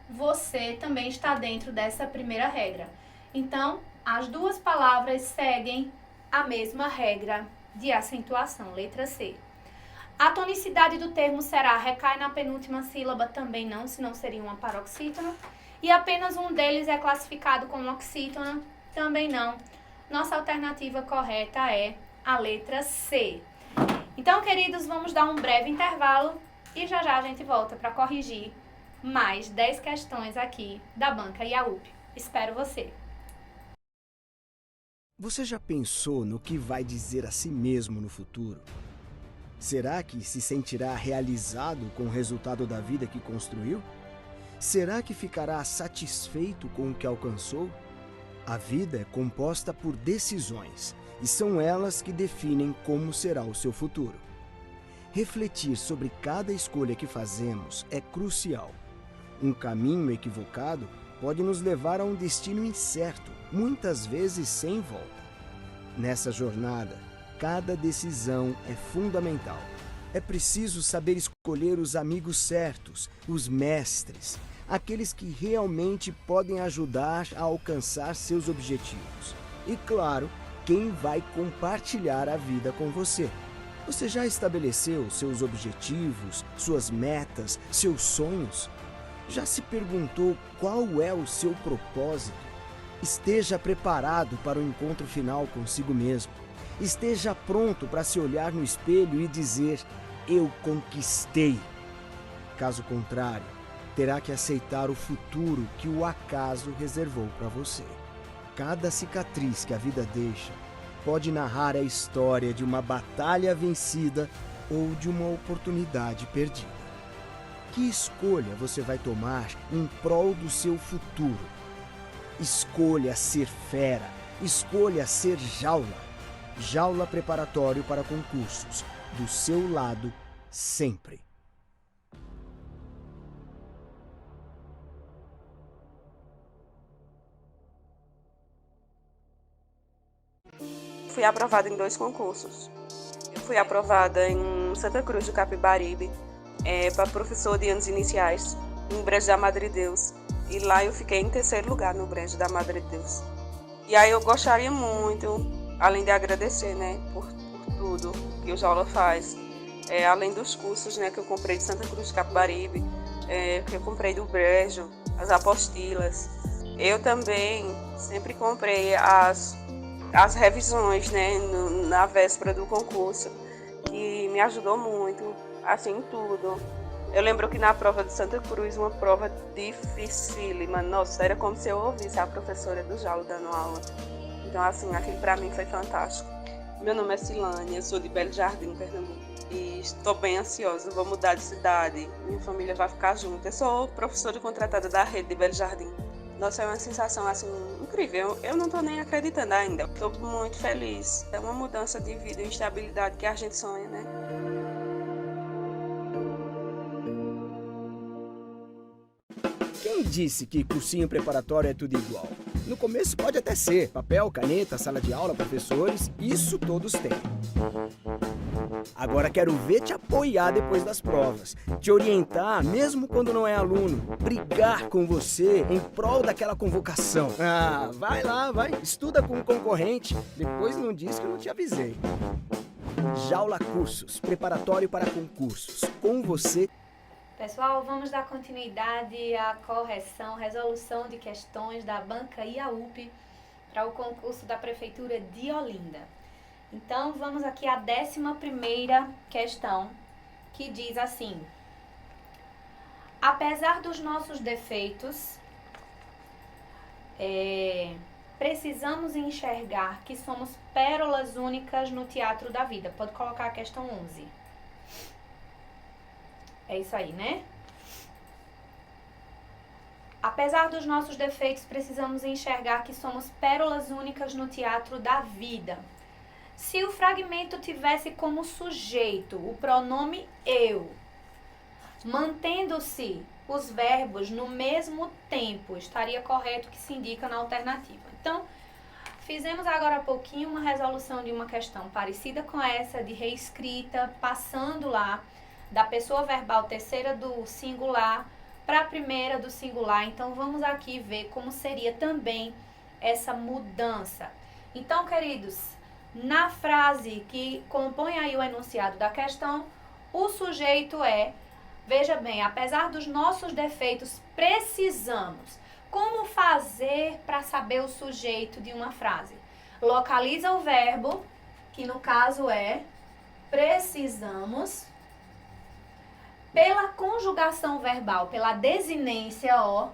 você também está dentro dessa primeira regra. Então, as duas palavras seguem a mesma regra de acentuação, letra C. A tonicidade do termo será recai na penúltima sílaba, também não, senão seria uma paroxítona. E apenas um deles é classificado como oxítona, também não. Nossa alternativa correta é a letra C. Então, queridos, vamos dar um breve intervalo e já já a gente volta para corrigir mais 10 questões aqui da Banca IAUP. Espero você! Você já pensou no que vai dizer a si mesmo no futuro? Será que se sentirá realizado com o resultado da vida que construiu? Será que ficará satisfeito com o que alcançou? A vida é composta por decisões e são elas que definem como será o seu futuro. Refletir sobre cada escolha que fazemos é crucial. Um caminho equivocado pode nos levar a um destino incerto, muitas vezes sem volta. Nessa jornada, cada decisão é fundamental. É preciso saber escolher os amigos certos, os mestres, aqueles que realmente podem ajudar a alcançar seus objetivos. E, claro, quem vai compartilhar a vida com você. Você já estabeleceu seus objetivos, suas metas, seus sonhos? Já se perguntou qual é o seu propósito? Esteja preparado para o encontro final consigo mesmo. Esteja pronto para se olhar no espelho e dizer: eu conquistei. Caso contrário, terá que aceitar o futuro que o acaso reservou para você. Cada cicatriz que a vida deixa pode narrar a história de uma batalha vencida ou de uma oportunidade perdida. Que escolha você vai tomar em prol do seu futuro? Escolha ser fera. Escolha ser jaula. Jaula preparatório para concursos. Do seu lado, sempre. Fui aprovada em 2 concursos. Eu fui aprovada em Santa Cruz do Capibaribe, para professor de anos iniciais, em Brejo da Madre Deus. E lá eu fiquei em 3º lugar no Brejo da Madre Deus. E aí eu gostaria muito, além de agradecer, né, por tudo que o Jaula faz, além dos cursos, né, que eu comprei de Santa Cruz do Capibaribe, que eu comprei do Brejo, as apostilas. Eu também sempre comprei as revisões, né, na véspera do concurso, que me ajudou muito, assim, em tudo. Eu lembro que na prova de Santa Cruz, uma prova dificílima, nossa, era como se eu ouvisse a professora do Jaula dando aula. Então, assim, aquilo pra mim foi fantástico. Meu nome é Silânia, sou de Belo Jardim, Pernambuco, e estou bem ansiosa, vou mudar de cidade, minha família vai ficar junto. Eu sou professora contratada da rede de Belo Jardim. Nossa, é uma sensação, assim, incrível. Eu não tô nem acreditando ainda. Estou muito feliz. É uma mudança de vida e estabilidade que a gente sonha, né? Quem disse que cursinho preparatório é tudo igual? No começo pode até ser. Papel, caneta, sala de aula, professores, isso todos têm. Agora quero ver te apoiar depois das provas, te orientar mesmo quando não é aluno, brigar com você em prol daquela convocação. Ah, vai lá, vai, estuda com o concorrente, depois não diz que eu não te avisei. Jaula Cursos, preparatório para concursos, com você. Pessoal, vamos dar continuidade à correção, resolução de questões da banca IAUP para o concurso da Prefeitura de Olinda. Então, vamos aqui à 11ª questão, que diz assim: apesar dos nossos defeitos, precisamos enxergar que somos pérolas únicas no teatro da vida. Pode colocar a questão 11. É isso aí, né? Apesar dos nossos defeitos, precisamos enxergar que somos pérolas únicas no teatro da vida. Se o fragmento tivesse como sujeito o pronome eu, mantendo-se os verbos no mesmo tempo, estaria correto o que se indica na alternativa. Então, fizemos agora há pouquinho uma resolução de uma questão parecida com essa, de reescrita, passando lá da pessoa verbal terceira do singular para a primeira do singular. Então, vamos aqui ver como seria também essa mudança. Então, queridos, na frase que compõe aí o enunciado da questão, o sujeito é, veja bem, apesar dos nossos defeitos, precisamos. Como fazer para saber o sujeito de uma frase? Localiza o verbo, que no caso é precisamos. Pela conjugação verbal, pela desinência, ó,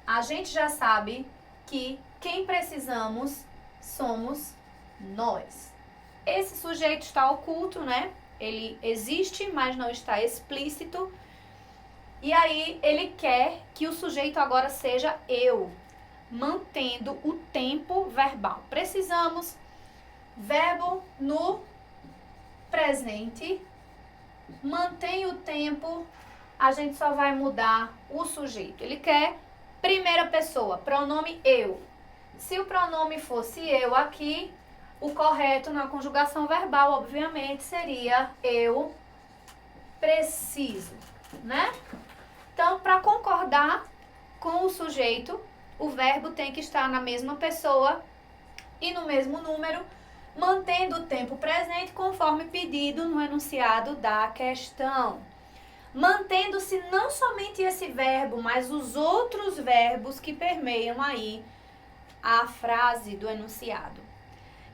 a gente já sabe que quem precisamos somos nós. Esse sujeito está oculto, né? Ele existe, mas não está explícito. E aí ele quer que o sujeito agora seja eu, mantendo o tempo verbal. Precisamos, verbo no presente, mantém o tempo, a gente só vai mudar o sujeito. Ele quer primeira pessoa, pronome eu. Se o pronome fosse eu aqui, o correto na conjugação verbal, obviamente, seria eu preciso, né? Então, para concordar com o sujeito, o verbo tem que estar na mesma pessoa e no mesmo número, mantendo o tempo presente conforme pedido no enunciado da questão. Mantendo-se não somente esse verbo, mas os outros verbos que permeiam aí a frase do enunciado.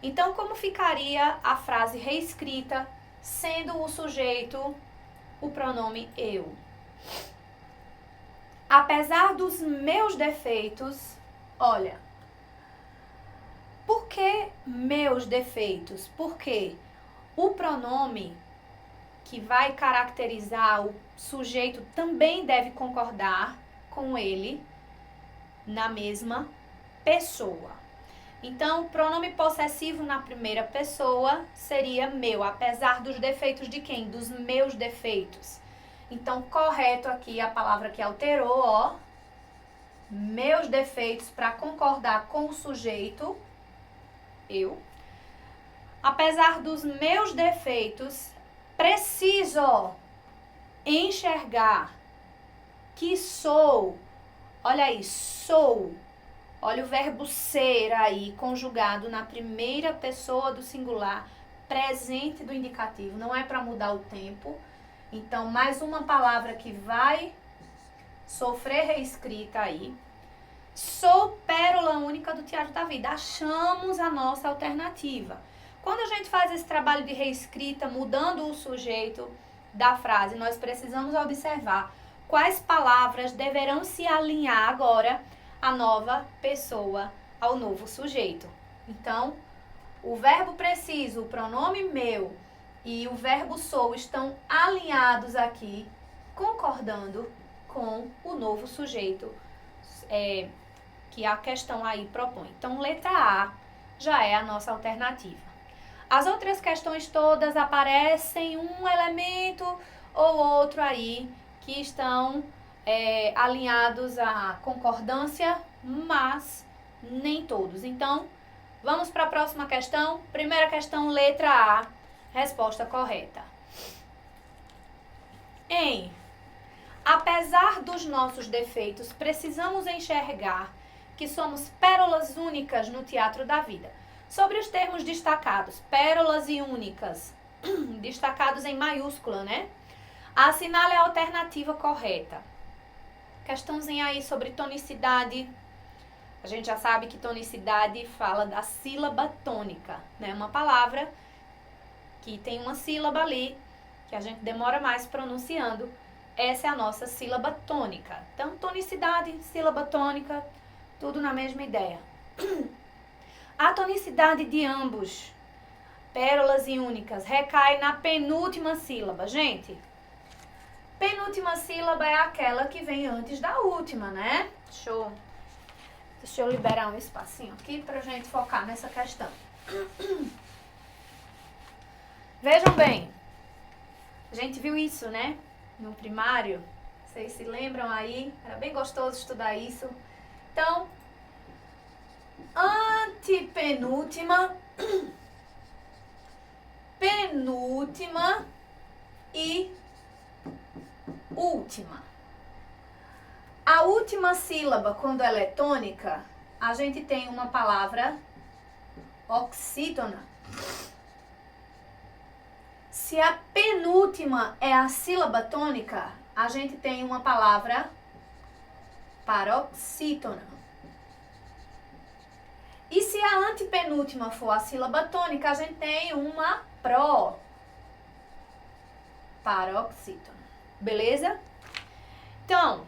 Então, como ficaria a frase reescrita, sendo o sujeito o pronome eu? Apesar dos meus defeitos, olha, por que meus defeitos? Porque o pronome que vai caracterizar o sujeito também deve concordar com ele na mesma pessoa. Então, pronome possessivo na primeira pessoa seria meu, apesar dos defeitos de quem? Dos meus defeitos. Então, correto aqui a palavra que alterou, ó. Meus defeitos para concordar com o sujeito, eu. Apesar dos meus defeitos, preciso enxergar que sou. Olha aí, sou. Olha o verbo ser aí, conjugado na primeira pessoa do singular, presente do indicativo. Não é para mudar o tempo. Então, mais uma palavra que vai sofrer reescrita aí. Sou pérola única do Teatro da Vida. Achamos a nossa alternativa. Quando a gente faz esse trabalho de reescrita, mudando o sujeito da frase, nós precisamos observar quais palavras deverão se alinhar agora à nova pessoa, ao novo sujeito. Então, o verbo preciso, o pronome meu e o verbo sou estão alinhados aqui, concordando com o novo sujeito que a questão aí propõe. Então, letra A já é a nossa alternativa. As outras questões todas aparecem um elemento ou outro aí que estão alinhados à concordância, mas nem todos. Então, vamos para a próxima questão. Primeira questão, letra A, resposta correta. Apesar dos nossos defeitos, precisamos enxergar que somos pérolas únicas no teatro da vida. Sobre os termos destacados, pérolas e únicas, destacados em maiúscula, né? Assinale a alternativa correta. Questãozinha aí sobre tonicidade. A gente já sabe que tonicidade fala da sílaba tônica, né? Uma palavra que tem uma sílaba ali, que a gente demora mais pronunciando. Essa é a nossa sílaba tônica. Então, tonicidade, sílaba tônica, tudo na mesma ideia. A tonicidade de ambos, pérolas e únicas, recai na penúltima sílaba. Gente, penúltima sílaba é aquela que vem antes da última, né? Deixa eu liberar um espacinho aqui pra gente focar nessa questão. Vejam bem, a gente viu isso, né? No primário, vocês se lembram aí? Era bem gostoso estudar isso. Então, antepenúltima, penúltima e última. A última sílaba, quando ela é tônica, a gente tem uma palavra oxítona. Se a penúltima é a sílaba tônica, a gente tem uma palavra paroxítona. E se a antepenúltima for a sílaba tônica, a gente tem uma paroxítona. Beleza? Então,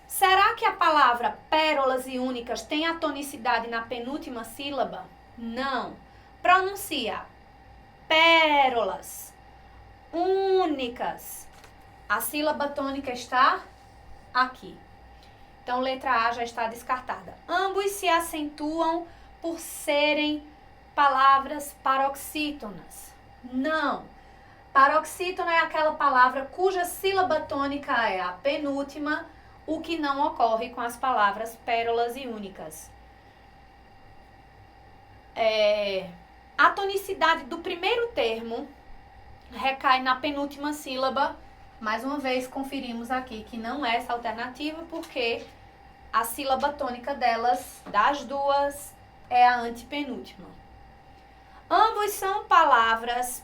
será que a palavra pérolas e únicas tem a tonicidade na penúltima sílaba? Não. Pronuncia pérolas, únicas. A sílaba tônica está aqui. Então, letra A já está descartada. Ambos se acentuam por serem palavras paroxítonas. Não. Paroxítona é aquela palavra cuja sílaba tônica é a penúltima, o que não ocorre com as palavras pérolas e únicas. A tonicidade do primeiro termo recai na penúltima sílaba. Mais uma vez, conferimos aqui que não é essa alternativa, porque a sílaba tônica das duas, é a antepenúltima. Ambos são palavras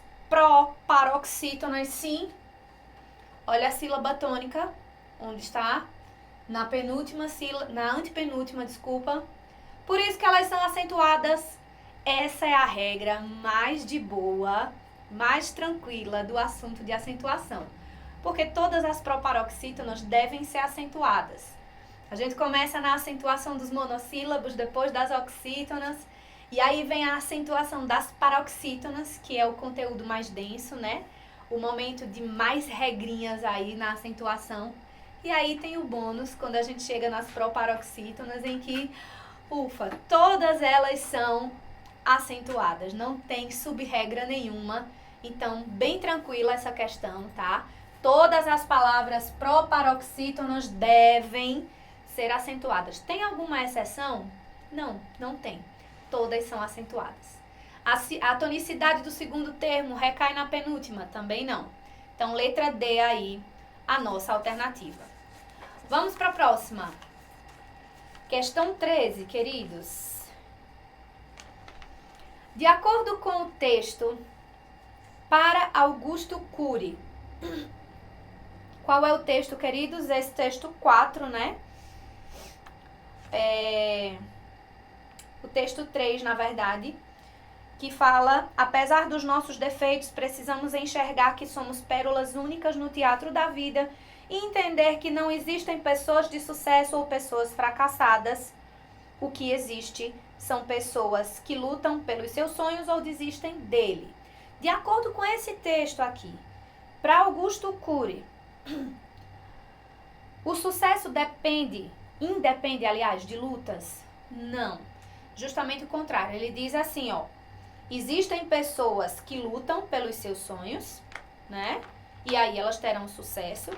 paroxítonas, sim. Olha a sílaba tônica, onde está? Na antepenúltima, desculpa. Por isso que elas são acentuadas. Essa é a regra mais de boa, mais tranquila do assunto de acentuação. Porque todas as proparoxítonas devem ser acentuadas. A gente começa na acentuação dos monossílabos, depois das oxítonas, e aí vem a acentuação das paroxítonas, que é o conteúdo mais denso, né? o momento de mais regrinhas aí na acentuação. E aí tem o bônus quando a gente chega nas proparoxítonas, em que, ufa, todas elas são acentuadas, não tem sub-regra nenhuma. Então, bem tranquila essa questão, tá? Todas as palavras proparoxítonas devem ser acentuadas. Tem alguma exceção? Não, não tem. Todas são acentuadas. A tonicidade do segundo termo recai na penúltima? Também não. Então, letra D aí, a nossa alternativa. Vamos para a próxima. Questão 13, queridos. De acordo com o texto, para Augusto Cury. Qual é o texto, queridos? Esse texto 4, né? O texto 3, na verdade, que fala: apesar dos nossos defeitos, precisamos enxergar que somos pérolas únicas no teatro da vida e entender que não existem pessoas de sucesso ou pessoas fracassadas. O que existe são pessoas que lutam pelos seus sonhos ou desistem dele. De acordo com esse texto aqui, para Augusto Cury, o sucesso independe, aliás, de lutas? Não. Justamente o contrário. Ele diz assim, ó: existem pessoas que lutam pelos seus sonhos, né? E aí elas terão sucesso.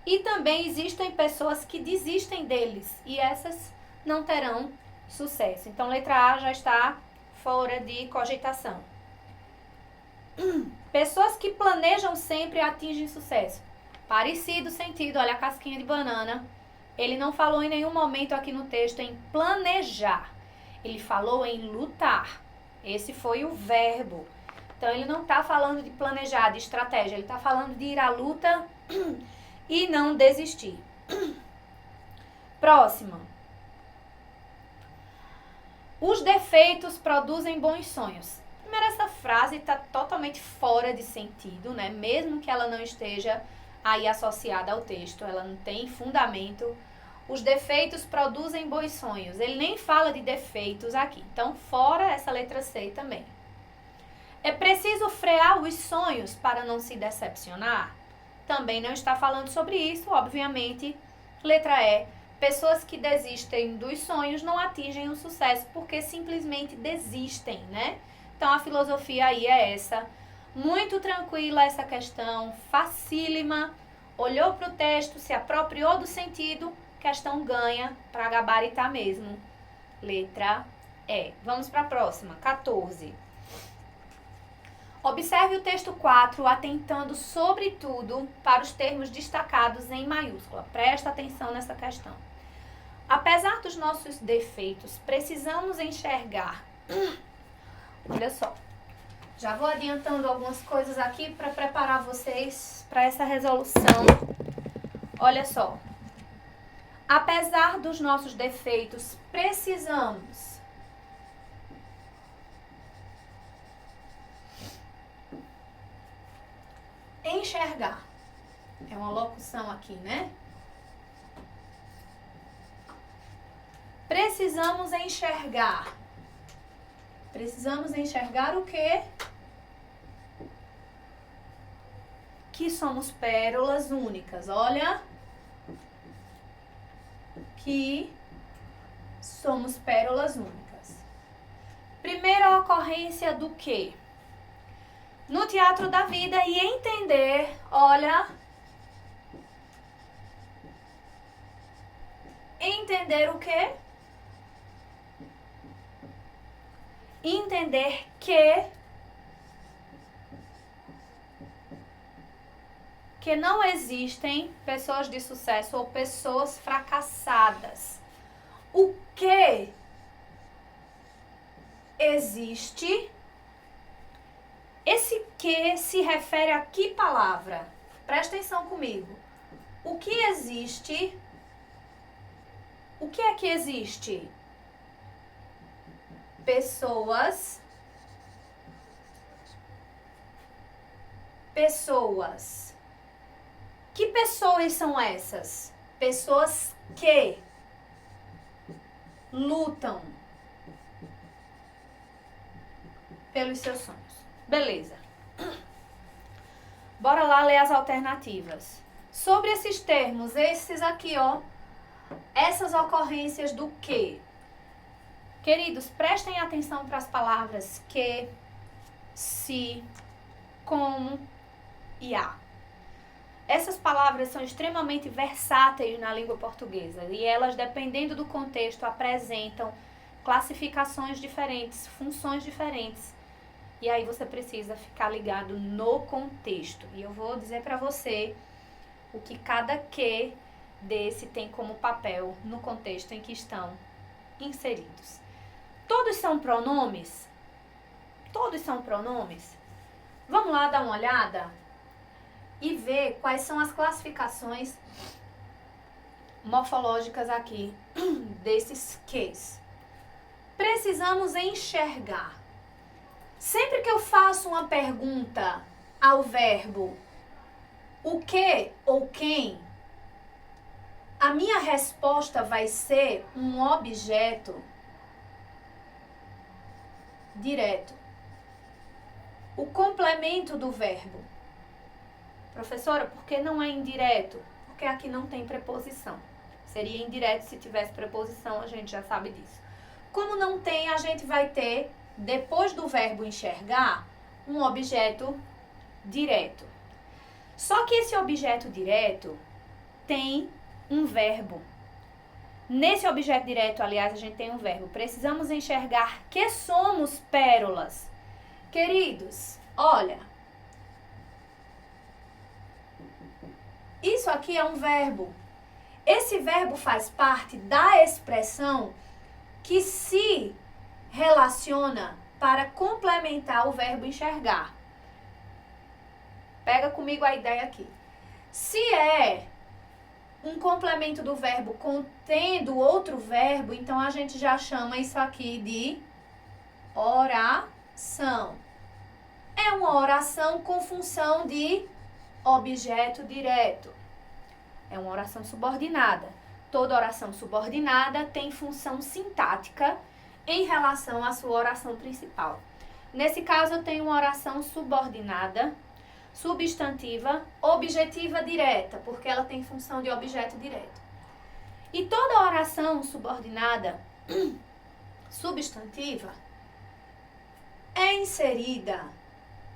E também existem pessoas que desistem deles e essas não terão sucesso. Então, letra A já está fora de cogitação. Pessoas que planejam sempre atingem sucesso. Parecido sentido, olha a casquinha de banana. Ele não falou em nenhum momento aqui no texto em planejar. Ele falou em lutar. Esse foi o verbo. Então, ele não está falando de planejar, de estratégia. Ele está falando de ir à luta e não desistir. Próxima. Os defeitos produzem bons sonhos. Primeiro, essa frase está totalmente fora de sentido, né? Mesmo que ela não esteja aí associada ao texto, ela não tem fundamento. Os defeitos produzem bons sonhos. Ele nem fala de defeitos aqui. Então, fora essa letra C também. É preciso frear os sonhos para não se decepcionar? Também não está falando sobre isso, obviamente. Letra E. Pessoas que desistem dos sonhos não atingem o sucesso porque simplesmente desistem, né? Então, a filosofia aí é essa. Muito tranquila essa questão, facílima. Olhou para o texto, se apropriou do sentido, questão ganha para gabaritar mesmo. Letra E. Vamos para a próxima, 14. Observe o texto 4, atentando sobretudo para os termos destacados em maiúscula. Presta atenção nessa questão. Apesar dos nossos defeitos, precisamos enxergar. Olha só, já vou adiantando algumas coisas aqui para preparar vocês para essa resolução. Olha só. Apesar dos nossos defeitos, precisamos enxergar. É uma locução aqui, né? Precisamos enxergar. Precisamos enxergar o quê? Que somos pérolas únicas. Olha. Que somos pérolas únicas. Primeira ocorrência do quê? No teatro da vida e entender, olha. Entender o quê? Entender que não existem pessoas de sucesso ou pessoas fracassadas. O que existe? Esse que se refere a que palavra? Presta atenção comigo. O que existe? O que é que existe? Pessoas. Que pessoas são essas? Pessoas que lutam pelos seus sonhos. Beleza. Bora lá ler as alternativas. Sobre esses termos, esses aqui, ó, essas ocorrências do que? Queridos, prestem atenção para as palavras que, se, como e a. Essas palavras são extremamente versáteis na língua portuguesa e elas, dependendo do contexto, apresentam classificações diferentes, funções diferentes. E aí você precisa ficar ligado no contexto. E eu vou dizer para você o que cada que desse tem como papel no contexto em que estão inseridos. Todos são pronomes? Todos são pronomes? Vamos lá dar uma olhada e ver quais são as classificações morfológicas aqui desses ques. Precisamos enxergar. Sempre que eu faço uma pergunta ao verbo o que ou quem, a minha resposta vai ser um objeto direto. O complemento do verbo. Professora, por que não é indireto? Porque aqui não tem preposição. Seria indireto se tivesse preposição, a gente já sabe disso. Como não tem, a gente vai ter, depois do verbo enxergar, um objeto direto. Só que esse objeto direto tem um verbo. Nesse objeto direto, aliás, a gente tem um verbo. Precisamos enxergar que somos pérolas. Queridos, olha. Isso aqui é um verbo. Esse verbo faz parte da expressão que se relaciona para complementar o verbo enxergar. Pega comigo a ideia aqui. Se é um complemento do verbo contendo outro verbo, então a gente já chama isso aqui de oração. É uma oração com função de objeto direto. É uma oração subordinada. Toda oração subordinada tem função sintática em relação à sua oração principal. Nesse caso, eu tenho uma oração subordinada, substantiva, objetiva direta, porque ela tem função de objeto direto. E toda oração subordinada substantiva é inserida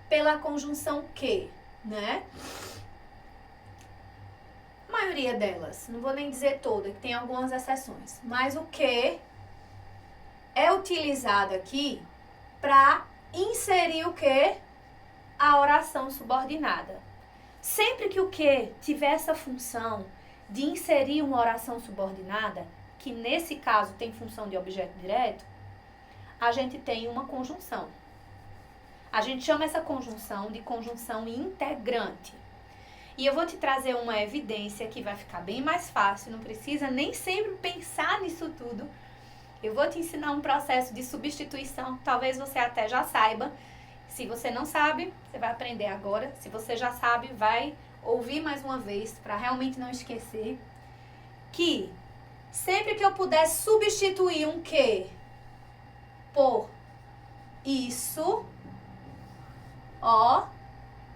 pela conjunção que, né? A maioria delas, não vou nem dizer toda, que tem algumas exceções, mas o que é utilizado aqui para inserir o que? A oração subordinada. Sempre que o que tiver essa função de inserir uma oração subordinada, que nesse caso tem função de objeto direto, a gente tem uma conjunção. A gente chama essa conjunção de conjunção integrante. E eu vou te trazer uma evidência que vai ficar bem mais fácil, não precisa nem sempre pensar nisso tudo. Eu vou te ensinar um processo de substituição, talvez você até já saiba. Se você não sabe, você vai aprender agora. Se você já sabe, vai ouvir mais uma vez para realmente não esquecer. Que sempre que eu puder substituir um que por isso, ó,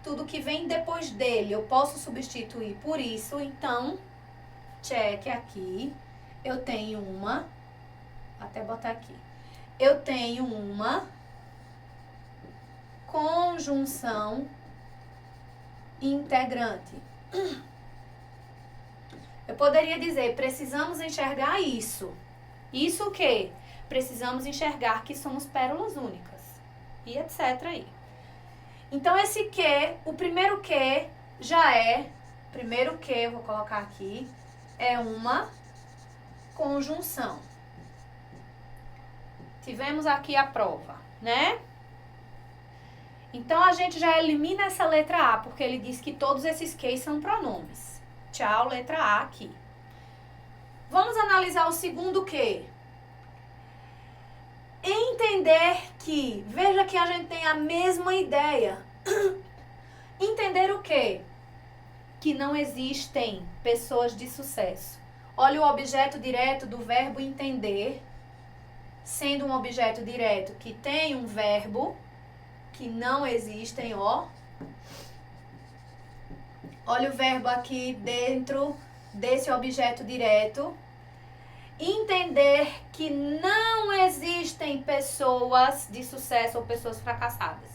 tudo que vem depois dele eu posso substituir por isso. Então, check aqui. Eu tenho uma, vou até botar aqui. Eu tenho uma conjunção integrante. Eu poderia dizer, precisamos enxergar isso. Isso o quê? Precisamos enxergar que somos pérolas únicas. E etc. aí. Então, esse que, o primeiro que já é, primeiro que, eu vou colocar aqui, é uma conjunção. Tivemos aqui a prova, né? Então, a gente já elimina essa letra A, porque ele diz que todos esses que são pronomes. Tchau, letra A aqui. Vamos analisar o segundo que. Entender que, veja que a gente tem a mesma ideia. Entender o quê? Que não existem pessoas de sucesso. Olha o objeto direto do verbo entender, sendo um objeto direto que tem um verbo, que não existem, ó, Olha o verbo aqui dentro desse objeto direto. Entender que não existem pessoas de sucesso ou pessoas fracassadas.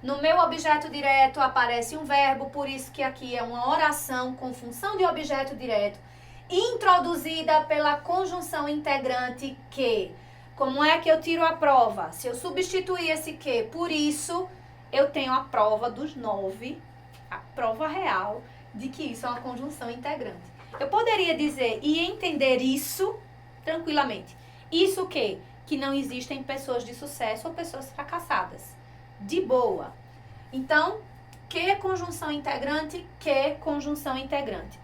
No meu objeto direto aparece um verbo, por isso que aqui é uma oração com função de objeto direto, introduzida pela conjunção integrante que. Como é que eu tiro a prova? Se eu substituir esse que por isso, eu tenho a prova dos 9, a prova real de que isso é uma conjunção integrante. Eu poderia dizer e entender isso tranquilamente. Isso o quê? Que não existem pessoas de sucesso ou pessoas fracassadas. De boa. Então, que conjunção integrante, que conjunção integrante.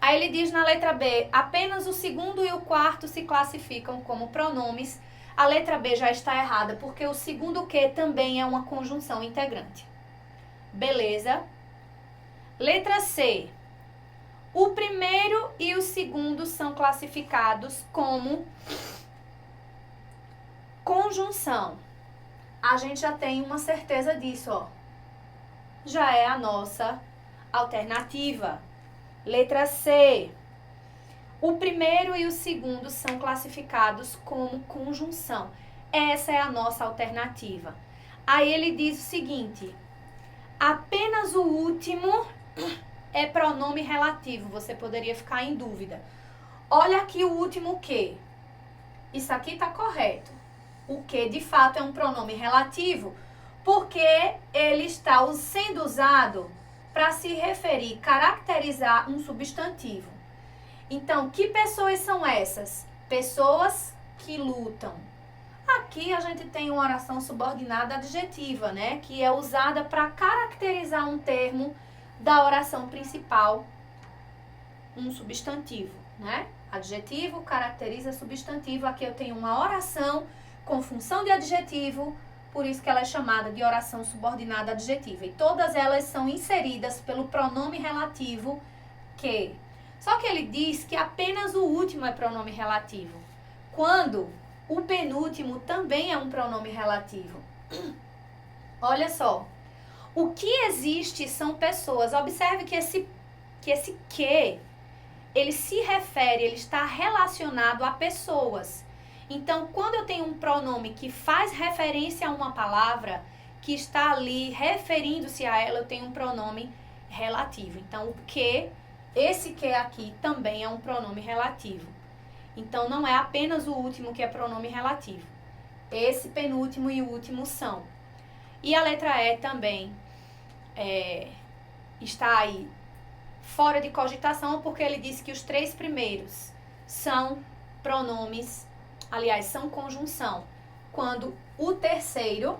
Aí ele diz na letra B, apenas o segundo e o quarto se classificam como pronomes. A letra B já está errada, porque o segundo que também é uma conjunção integrante. Beleza? Letra C. O primeiro e o segundo são classificados como conjunção. A gente já tem uma certeza disso, ó. Já é a nossa alternativa. Letra C. O primeiro e o segundo são classificados como conjunção. Essa é a nossa alternativa. Aí ele diz o seguinte: apenas o último é pronome relativo. Você poderia ficar em dúvida. Olha aqui o último que. Isso aqui está correto. O que de fato é um pronome relativo, porque ele está sendo usado para se referir, caracterizar um substantivo. Então, que pessoas são essas? Pessoas que lutam. Aqui a gente tem uma oração subordinada adjetiva, né? Que é usada para caracterizar um termo da oração principal, um substantivo, né? Adjetivo caracteriza substantivo. Aqui eu tenho uma oração com função de adjetivo, por isso que ela é chamada de oração subordinada adjetiva. E todas elas são inseridas pelo pronome relativo que. Só que ele diz que apenas o último é pronome relativo, quando o penúltimo também é um pronome relativo. Olha só. O que existe são pessoas. Observe que esse que, ele se refere, ele está relacionado a pessoas. Então, quando eu tenho um pronome que faz referência a uma palavra, que está ali referindo-se a ela, eu tenho um pronome relativo. Então, o que, esse que aqui também é um pronome relativo. Então, não é apenas o último que é pronome relativo. Esse penúltimo e o último são. E a letra E também está aí fora de cogitação, porque ele disse que os 3 primeiros são pronomes, aliás, são conjunção, quando o terceiro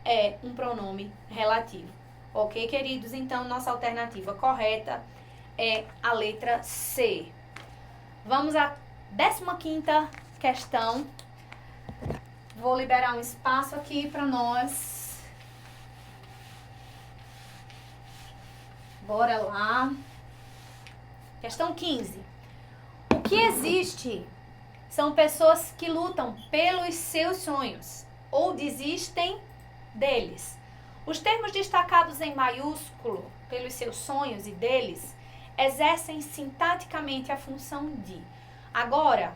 é um pronome relativo. Ok, queridos? Então, nossa alternativa correta é a letra C. Vamos à 15ª questão. Vou liberar um espaço aqui para nós. Bora lá. Questão 15. O que existe são pessoas que lutam pelos seus sonhos ou desistem deles. Os termos destacados em maiúsculo, pelos seus sonhos e deles, exercem sintaticamente a função de. Agora,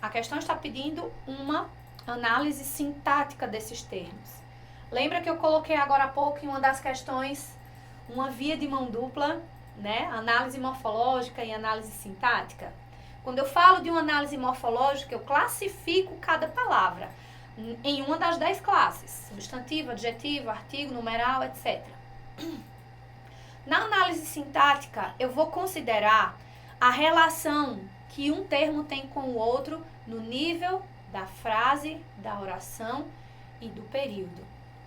a questão está pedindo uma análise sintática desses termos. Lembra que eu coloquei agora há pouco em uma das questões uma via de mão dupla, né? Análise morfológica e análise sintática. Quando eu falo de uma análise morfológica, eu classifico cada palavra em uma das 10 classes: substantivo, adjetivo, artigo, numeral, etc. Na análise sintática, eu vou considerar a relação que um termo tem com o outro no nível da frase, da oração e do período.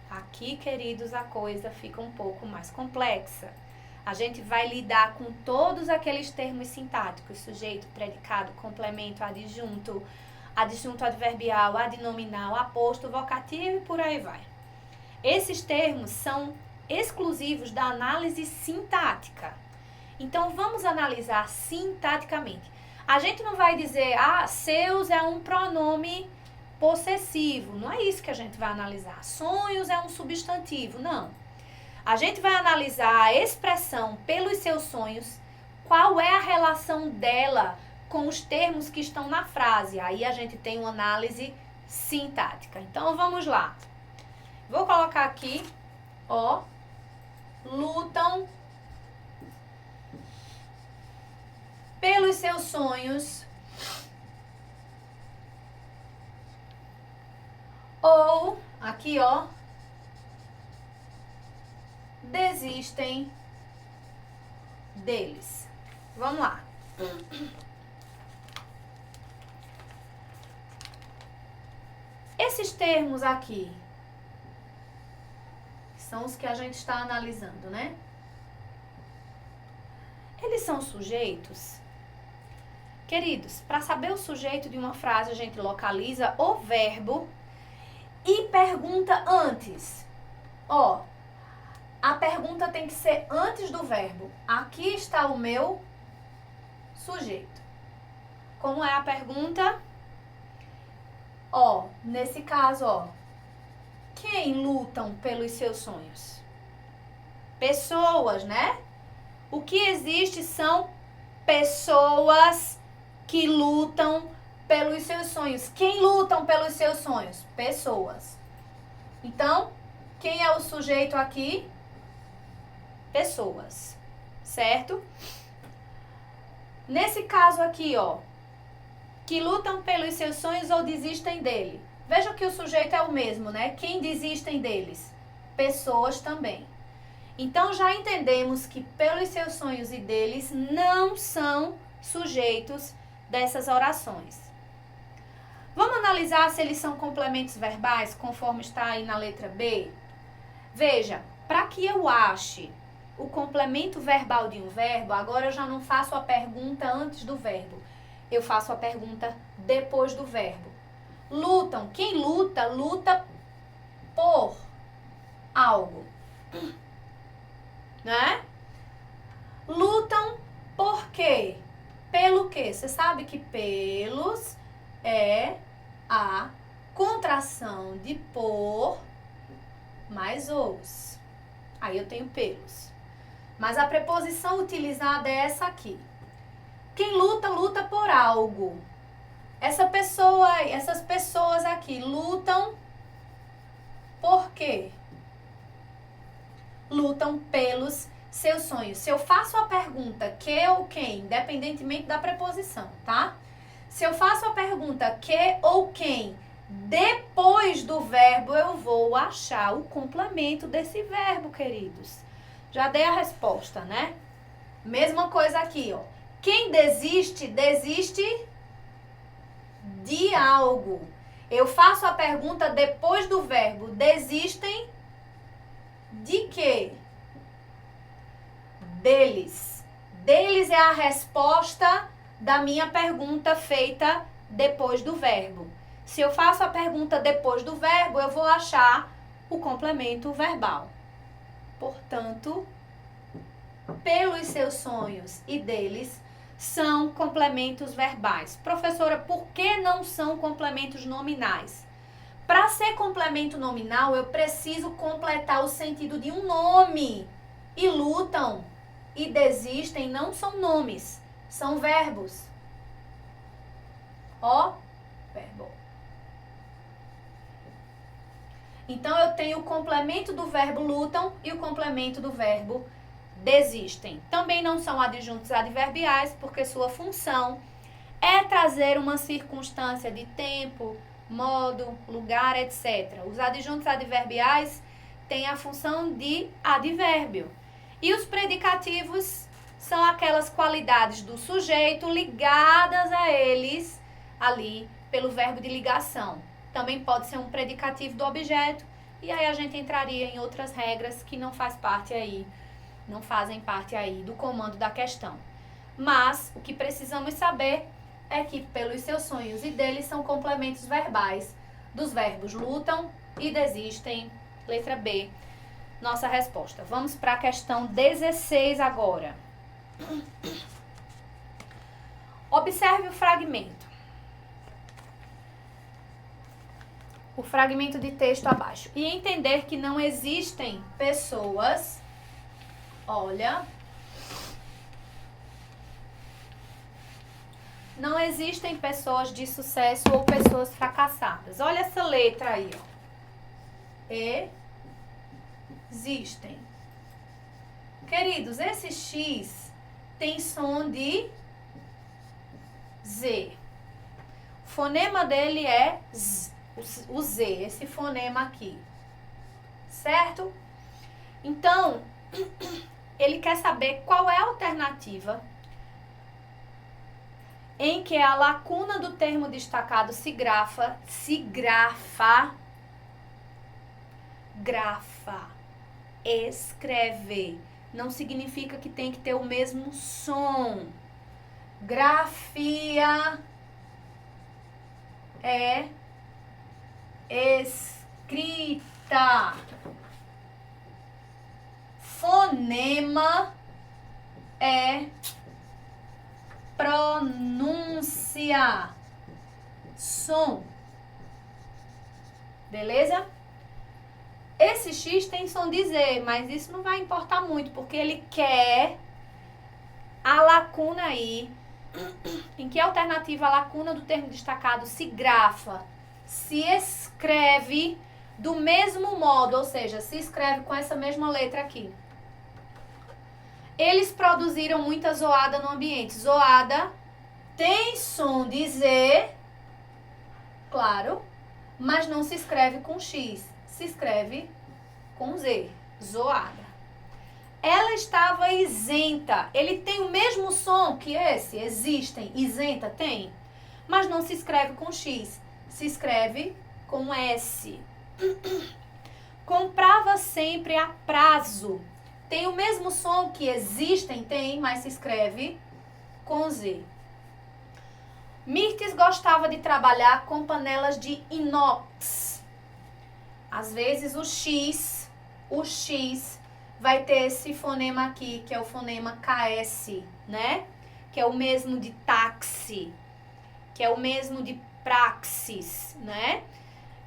Aqui, queridos, a coisa fica um pouco mais complexa. A gente vai lidar com todos aqueles termos sintáticos: sujeito, predicado, complemento, adjunto, adjunto adverbial, adnominal, aposto, vocativo e por aí vai. Esses termos são exclusivos da análise sintática. Então, vamos analisar sintaticamente. A gente não vai dizer, seus é um pronome possessivo. Não é isso que a gente vai analisar. Sonhos é um substantivo. Não. A gente vai analisar a expressão pelos seus sonhos, qual é a relação dela com os termos que estão na frase. Aí a gente tem uma análise sintática. Então, vamos lá. Vou colocar aqui, ó, lutam pelos seus sonhos ou, aqui, ó, desistem deles. Vamos lá. Esses termos aqui são os que a gente está analisando, né? Eles são sujeitos. Queridos, para saber o sujeito de uma frase, a gente localiza o verbo e pergunta antes. Ó, a pergunta tem que ser antes do verbo. Aqui está o meu sujeito. Como é a pergunta? Ó, nesse caso, ó, quem lutam pelos seus sonhos? Pessoas, né? O que existe são pessoas que lutam pelos seus sonhos. Quem lutam pelos seus sonhos? Pessoas. Então, quem é o sujeito aqui? Pessoas, certo? Nesse caso aqui, ó, que lutam pelos seus sonhos ou desistem dele. Veja que o sujeito é o mesmo, né? Quem desistem deles? Pessoas também. Então, já entendemos que pelos seus sonhos e deles não são sujeitos dessas orações. Vamos analisar se eles são complementos verbais, conforme está aí na letra B? Veja, para que eu ache o complemento verbal de um verbo, agora eu já não faço a pergunta antes do verbo. Eu faço a pergunta depois do verbo. Lutam. Quem luta, luta por algo. Né? Lutam por quê? Pelo quê? Você sabe que pelos é a contração de por mais os. Aí eu tenho pelos. Mas a preposição utilizada é essa aqui. Quem luta, luta por algo. Essas pessoas aqui lutam por quê? Lutam pelos seus sonhos. Se eu faço a pergunta que ou quem, independentemente da preposição, tá? Se eu faço a pergunta que ou quem, depois do verbo, eu vou achar o complemento desse verbo, queridos. Já dei a resposta, né? Mesma coisa aqui, ó. Quem desiste, desiste de algo. Eu faço a pergunta depois do verbo. Desistem de quê? Deles. Deles é a resposta da minha pergunta feita depois do verbo. Se eu faço a pergunta depois do verbo, eu vou achar o complemento verbal. Portanto, pelos seus sonhos e deles são complementos verbais. Professora, por que não são complementos nominais? Para ser complemento nominal, eu preciso completar o sentido de um nome. E lutam e desistem não são nomes, são verbos. Ó, verbo. Então, eu tenho o complemento do verbo lutam e o complemento do verbo desistem. Também não são adjuntos adverbiais, porque sua função é trazer uma circunstância de tempo, modo, lugar, etc. Os adjuntos adverbiais têm a função de advérbio. E os predicativos são aquelas qualidades do sujeito ligadas a eles ali pelo verbo de ligação. Também pode ser um predicativo do objeto, e aí a gente entraria em outras regras que não fazem parte aí do comando da questão. Mas o que precisamos saber é que pelos seus sonhos e deles são complementos verbais dos verbos lutam e desistem. Letra B, nossa resposta. Vamos para a questão 16 agora. Observe o fragmento. o fragmento de texto abaixo. E entender que não existem pessoas, olha, não existem pessoas de sucesso ou pessoas fracassadas. Olha essa letra aí, ó. Existem. Queridos, esse X tem som de Z. O fonema dele é Z, o Z, esse fonema aqui. Certo? Então, ele quer saber qual é a alternativa em que a lacuna do termo destacado grafa, escreve. Não significa que tem que ter o mesmo som. Grafia é escrita. Fonema é pronúncia. Som. Beleza? Esse X tem som de Z, mas isso não vai importar muito, porque ele quer a lacuna aí. Em que alternativa a lacuna do termo destacado se grafa, se escreve do mesmo modo, ou seja, se escreve com essa mesma letra aqui. Eles produziram muita zoada no ambiente. Zoada tem som de Z, claro, mas não se escreve com X, se escreve com Z, zoada. Ela estava isenta. Ele tem o mesmo som que esse? Existem. Isenta tem. Mas não se escreve com X. Se escreve com S. Comprava sempre a prazo. Tem o mesmo som que existem? Tem, mas se escreve com Z. Mirtes gostava de trabalhar com panelas de inox. Às vezes o X vai ter esse fonema aqui, que é o fonema KS, né? Que é o mesmo de táxi, que é o mesmo de praxis, né?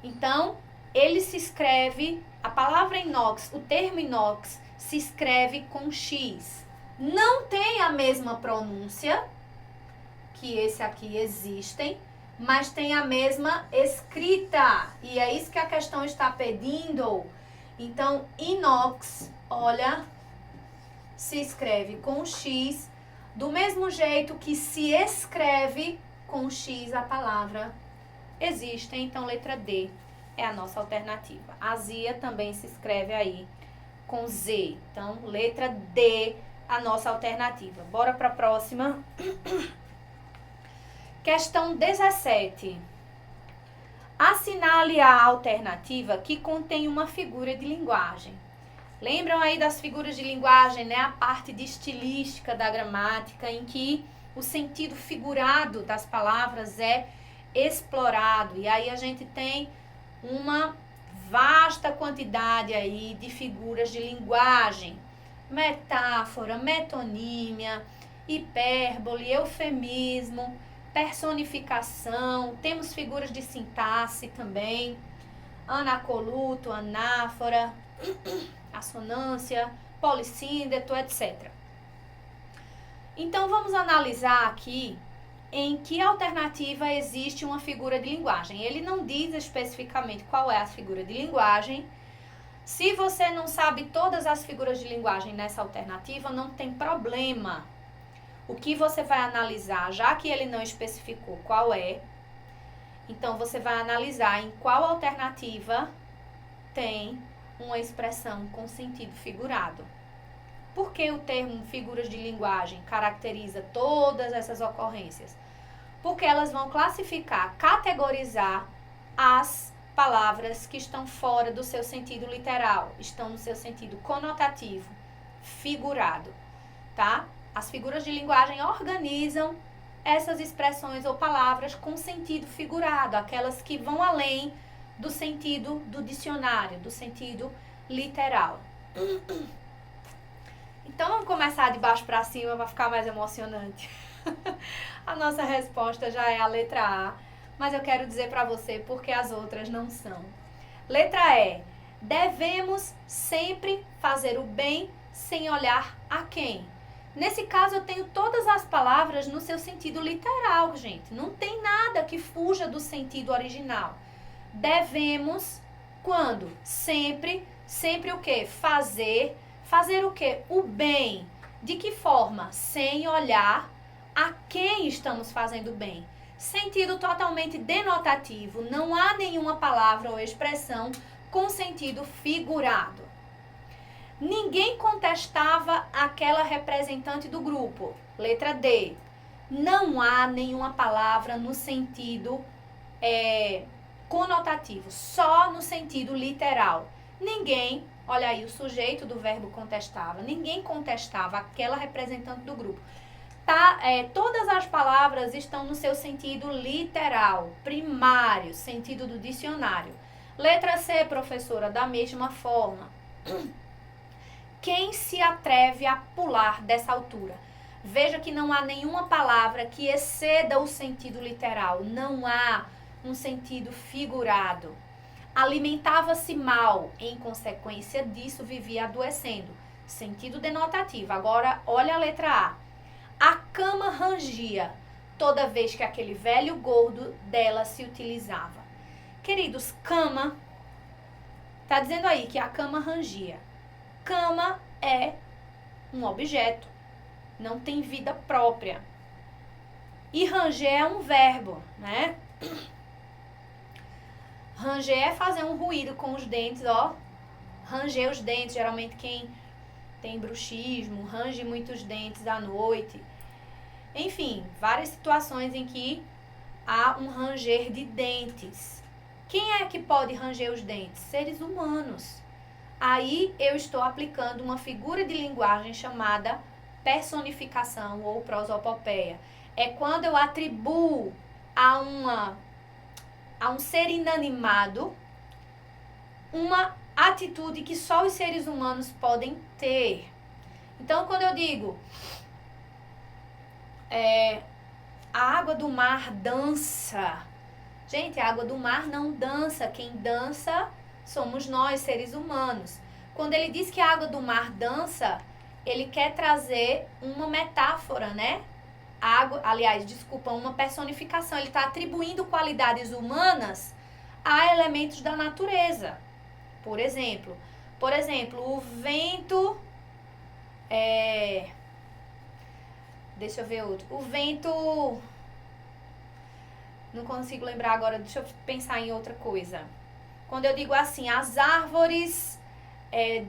Então, ele se escreve, a palavra inox, o termo inox, se escreve com X. Não tem a mesma pronúncia que esse aqui existem, mas tem a mesma escrita. E é isso que a questão está pedindo. Então, inox, olha, se escreve com X, do mesmo jeito que se escreve com X a palavra existem. Então, letra D é a nossa alternativa. Azia também se escreve aí com Z. Então, letra D, a nossa alternativa. Bora para a próxima. Questão 17. Assinale a alternativa que contém uma figura de linguagem. Lembram aí das figuras de linguagem, né? A parte de estilística da gramática, em que o sentido figurado das palavras é explorado. E aí a gente tem uma vasta quantidade aí de figuras de linguagem. Metáfora, metonímia, hipérbole, eufemismo, personificação, temos figuras de sintaxe também, anacoluto, anáfora, assonância, polissíndeto, etc. Então, vamos analisar aqui em que alternativa existe uma figura de linguagem. Ele não diz especificamente qual é a figura de linguagem. Se você não sabe todas as figuras de linguagem nessa alternativa, não tem problema. O que você vai analisar, já que ele não especificou qual é, então você vai analisar em qual alternativa tem uma expressão com sentido figurado. Por que o termo figuras de linguagem caracteriza todas essas ocorrências? Porque elas vão classificar, categorizar as palavras que estão fora do seu sentido literal, estão no seu sentido conotativo, figurado, tá? As figuras de linguagem organizam essas expressões ou palavras com sentido figurado, aquelas que vão além do sentido do dicionário, do sentido literal. Então, vamos começar de baixo para cima para ficar mais emocionante. A nossa resposta já é a letra A. mas eu quero dizer para você porque as outras não são. Letra E. Devemos sempre fazer o bem sem olhar a quem. Nesse caso, eu tenho todas as palavras no seu sentido literal, gente. Não tem nada que fuja do sentido original. Devemos, quando? Sempre. Sempre o quê? Fazer. Fazer o quê? O bem. De que forma? Sem olhar a quem estamos fazendo bem. Sentido totalmente denotativo. Não há nenhuma palavra ou expressão com sentido figurado. Ninguém contestava aquela representante do grupo. Letra D. Não há nenhuma palavra no sentido conotativo, só no sentido literal. Ninguém, olha aí o sujeito do verbo contestava, ninguém contestava aquela representante do grupo. Todas as palavras estão no seu sentido literal, primário, sentido do dicionário. Letra C, professora, da mesma forma. Quem se atreve a pular dessa altura? Veja que não há nenhuma palavra que exceda o sentido literal. Não há um sentido figurado. Alimentava-se mal, em consequência disso vivia adoecendo. Sentido denotativo. Agora, olha a letra A. A cama rangia toda vez que aquele velho gordo dela se utilizava. Queridos, cama, tá dizendo aí que a cama rangia. Cama é um objeto, não tem vida própria. E ranger é um verbo, né? Ranger é fazer um ruído com os dentes, ó. Ranger os dentes, geralmente quem tem bruxismo, range muitos dentes à noite. Enfim, várias situações em que há um ranger de dentes. Quem é que pode ranger os dentes? Seres humanos. Aí eu estou aplicando uma figura de linguagem chamada personificação ou prosopopeia. É quando eu atribuo a um ser inanimado uma atitude que só os seres humanos podem ter. Então, quando eu digo a água do mar dança. Gente, a água do mar não dança. Quem dança somos nós, seres humanos. Quando ele diz que a água do mar dança, ele quer trazer uma metáfora, né? Uma personificação. Ele está atribuindo qualidades humanas a elementos da natureza. Por exemplo, o vento... Deixa eu ver outro. O vento... Não consigo lembrar agora, deixa eu pensar em outra coisa. Quando eu digo assim, as árvores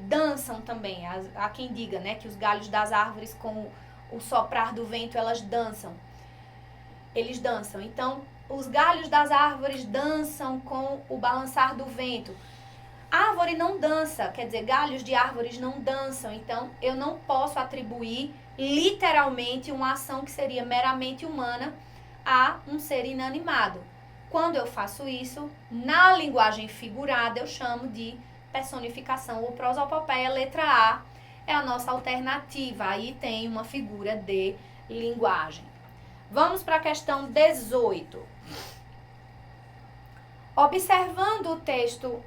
dançam também. Há quem diga, né, que os galhos das árvores com o soprar do vento, eles dançam. Então, os galhos das árvores dançam com o balançar do vento. Árvore não dança, quer dizer, galhos de árvores não dançam. Então, eu não posso atribuir literalmente uma ação que seria meramente humana a um ser inanimado. Quando eu faço isso, na linguagem figurada, eu chamo de personificação ou prosopopeia. Letra A é a nossa alternativa. Aí tem uma figura de linguagem. Vamos para a questão 18. Observando o texto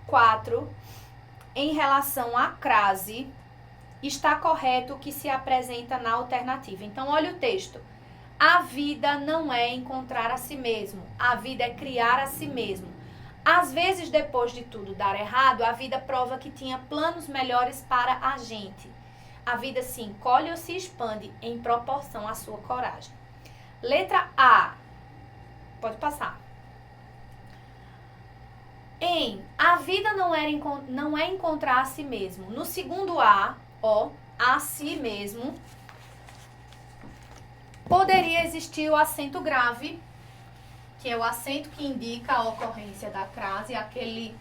4, em relação à crase, está correto o que se apresenta na alternativa. Então, olha o texto. A vida não é encontrar a si mesmo. A vida é criar a si mesmo. Às vezes, depois de tudo dar errado, a vida prova que tinha planos melhores para a gente. A vida se encolhe ou se expande em proporção à sua coragem. Letra A. Pode passar. A vida não é encontrar a si mesmo. No segundo A, a si mesmo, poderia existir o acento grave, que é o acento que indica a ocorrência da crase, aquele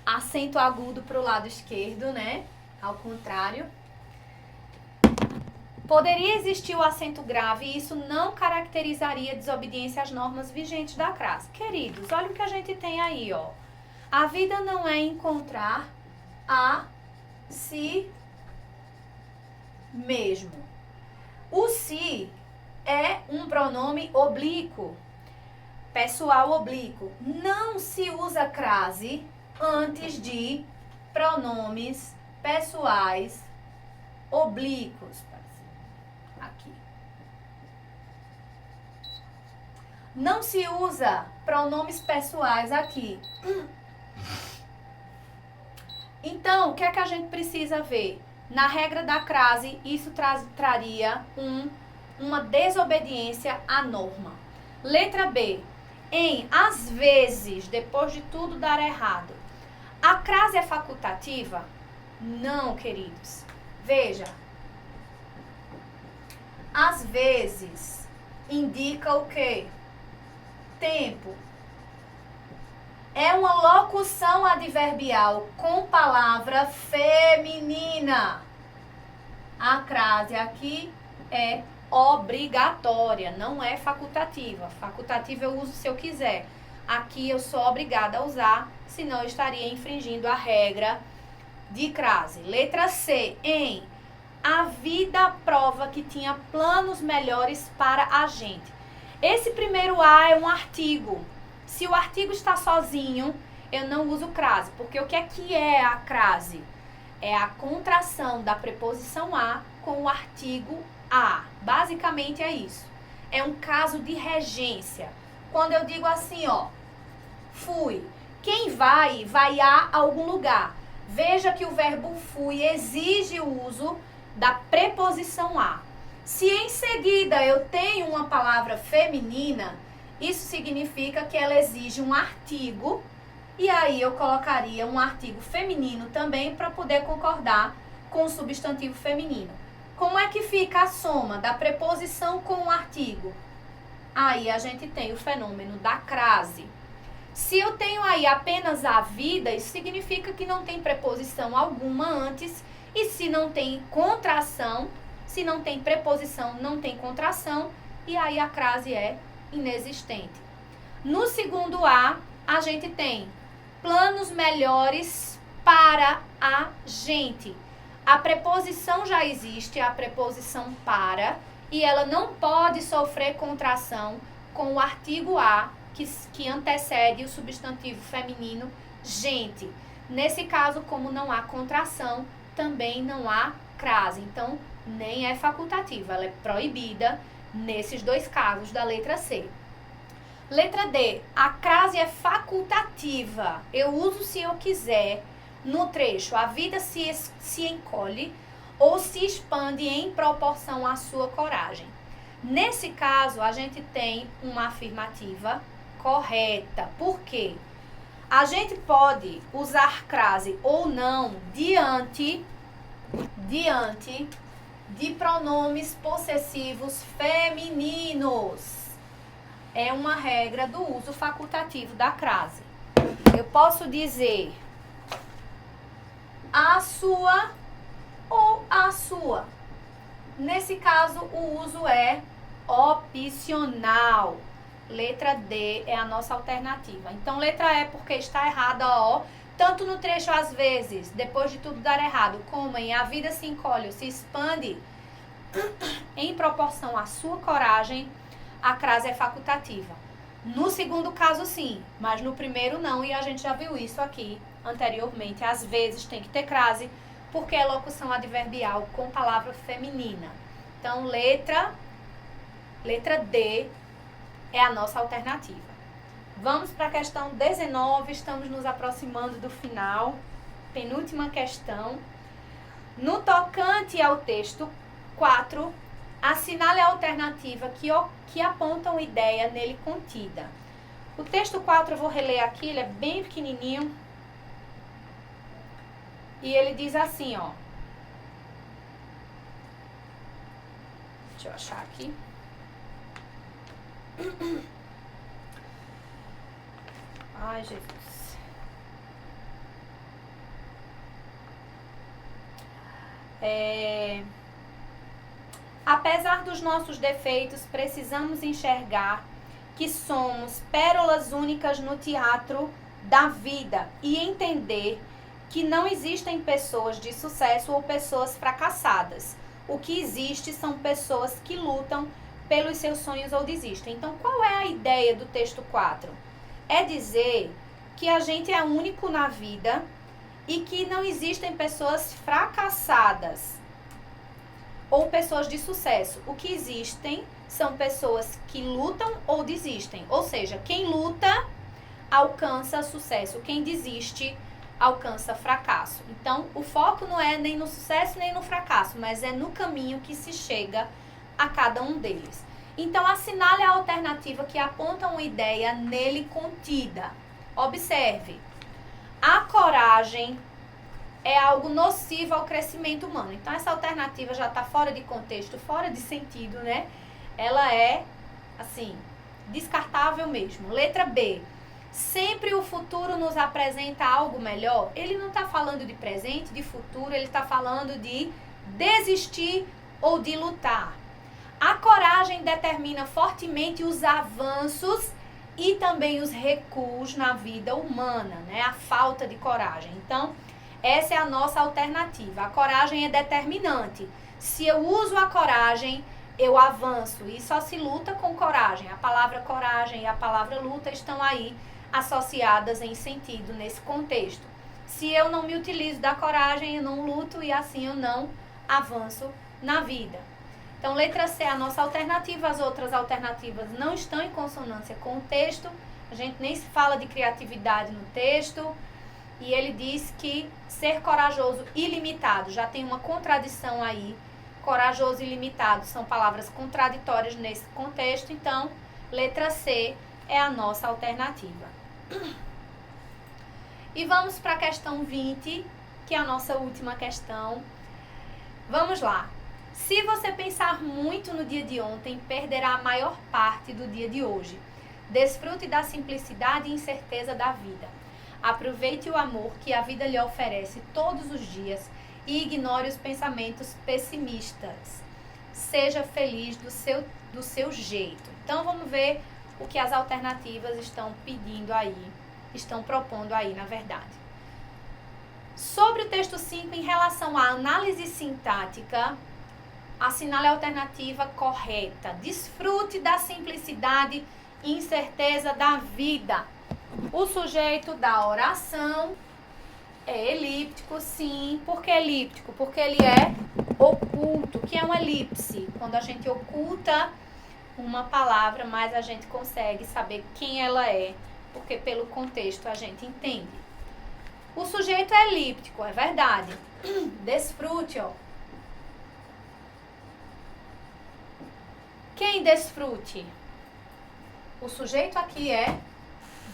acento agudo para o lado esquerdo, né? Ao contrário. Poderia existir o acento grave e isso não caracterizaria desobediência às normas vigentes da crase. Queridos, olha o que a gente tem aí, ó. A vida não é encontrar a si mesmo. O si é um pronome oblíquo. pessoal oblíquo. Não se usa crase antes de pronomes pessoais oblíquos. Aqui. Não se usa pronomes pessoais aqui. Então, o que é que a gente precisa ver? Na regra da crase, isso traria uma desobediência à norma. Letra B. Em às vezes, depois de tudo dar errado. A crase é facultativa? Não, queridos. Veja. Às vezes indica o quê? Tempo. É uma locução adverbial com palavra feminina. A crase aqui é obrigatória, não é facultativa. Facultativa eu uso se eu quiser. Aqui eu sou obrigada a usar, senão eu estaria infringindo a regra de crase. Letra C. Em a vida prova que tinha planos melhores para a gente. Esse primeiro A é um artigo. Se o artigo está sozinho, eu não uso crase, porque o que é a crase? É a contração da preposição a com o artigo a. Basicamente é isso. É um caso de regência. Quando eu digo assim, ó, fui. Quem vai a algum lugar. Veja que o verbo fui exige o uso da preposição a. Se em seguida eu tenho uma palavra feminina, isso significa que ela exige um artigo, e aí eu colocaria um artigo feminino também para poder concordar com o substantivo feminino. Como é que fica a soma da preposição com o artigo? Aí a gente tem o fenômeno da crase. Se eu tenho aí apenas a vida, isso significa que não tem preposição alguma antes, e se não tem contração, se não tem preposição, não tem contração, e aí a crase é inexistente. No segundo A, a gente tem planos melhores para a gente. A preposição já existe, a preposição para, e ela não pode sofrer contração com o artigo a, que antecede o substantivo feminino gente. Nesse caso, como não há contração, também não há crase. Então, nem é facultativa, ela é proibida nesses dois casos da letra C. Letra D. A crase é facultativa. Eu uso se eu quiser no trecho. A vida se encolhe ou se expande em proporção à sua coragem. Nesse caso, a gente tem uma afirmativa correta. Por quê? A gente pode usar crase ou não diante de pronomes possessivos femininos. É uma regra do uso facultativo da crase. Eu posso dizer a sua ou a sua. Nesse caso, o uso é opcional. Letra D é a nossa alternativa. Então, letra E, porque está errada a O, tanto no trecho às vezes, depois de tudo dar errado, como em a vida se encolhe ou se expande em proporção à sua coragem, a crase é facultativa. No segundo caso, sim, mas no primeiro não, e a gente já viu isso aqui anteriormente. Às vezes tem que ter crase, porque é locução adverbial com palavra feminina. Então, letra D é a nossa alternativa. Vamos para a questão 19, estamos nos aproximando do final. Penúltima questão. No tocante ao texto 4, assinale a alternativa que aponta uma ideia nele contida. O texto 4 eu vou reler aqui, ele é bem pequenininho. E ele diz assim, ó. Deixa eu achar aqui. Ai, Jesus. Apesar dos nossos defeitos, precisamos enxergar que somos pérolas únicas no teatro da vida e entender que não existem pessoas de sucesso ou pessoas fracassadas. O que existe são pessoas que lutam pelos seus sonhos ou desistem. Então, qual é a ideia do texto 4? É dizer que a gente é único na vida e que não existem pessoas fracassadas ou pessoas de sucesso. O que existem são pessoas que lutam ou desistem. Ou seja, quem luta alcança sucesso, quem desiste alcança fracasso. Então, o foco não é nem no sucesso nem no fracasso, mas é no caminho que se chega a cada um deles. Então, assinale a alternativa que aponta uma ideia nele contida. Observe, a coragem é algo nocivo ao crescimento humano. Então, essa alternativa já está fora de contexto, fora de sentido, né? Ela é, assim, descartável mesmo. Letra B. Sempre o futuro nos apresenta algo melhor. Ele não está falando de presente, de futuro, ele está falando de desistir ou de lutar. A coragem determina fortemente os avanços e também os recuos na vida humana, né? A falta de coragem. Então, essa é a nossa alternativa. A coragem é determinante. Se eu uso a coragem, eu avanço. E só se luta com coragem. A palavra coragem e a palavra luta estão aí associadas em sentido nesse contexto. Se eu não me utilizo da coragem, eu não luto e assim eu não avanço na vida. Então, letra C é a nossa alternativa. As outras alternativas não estão em consonância com o texto. A gente nem se fala de criatividade no texto. E ele diz que ser corajoso e limitado, já tem uma contradição aí. Corajoso e limitado são palavras contraditórias nesse contexto. Então, letra C é a nossa alternativa. E vamos para a questão 20, que é a nossa última questão. Vamos lá. Se você pensar muito no dia de ontem, perderá a maior parte do dia de hoje. Desfrute da simplicidade e incerteza da vida. Aproveite o amor que a vida lhe oferece todos os dias e ignore os pensamentos pessimistas. Seja feliz do seu jeito. Então, vamos ver o que as alternativas estão pedindo aí, estão propondo aí, na verdade. Sobre o texto 5, em relação à análise sintática, assinale a alternativa correta. Desfrute da simplicidade e incerteza da vida. O sujeito da oração é elíptico, sim. Por que elíptico? Porque ele é oculto. O que é uma elipse? Quando a gente oculta uma palavra, mas a gente consegue saber quem ela é, porque pelo contexto a gente entende. O sujeito é elíptico, é verdade. Desfrute, ó. Quem desfrute? O sujeito aqui é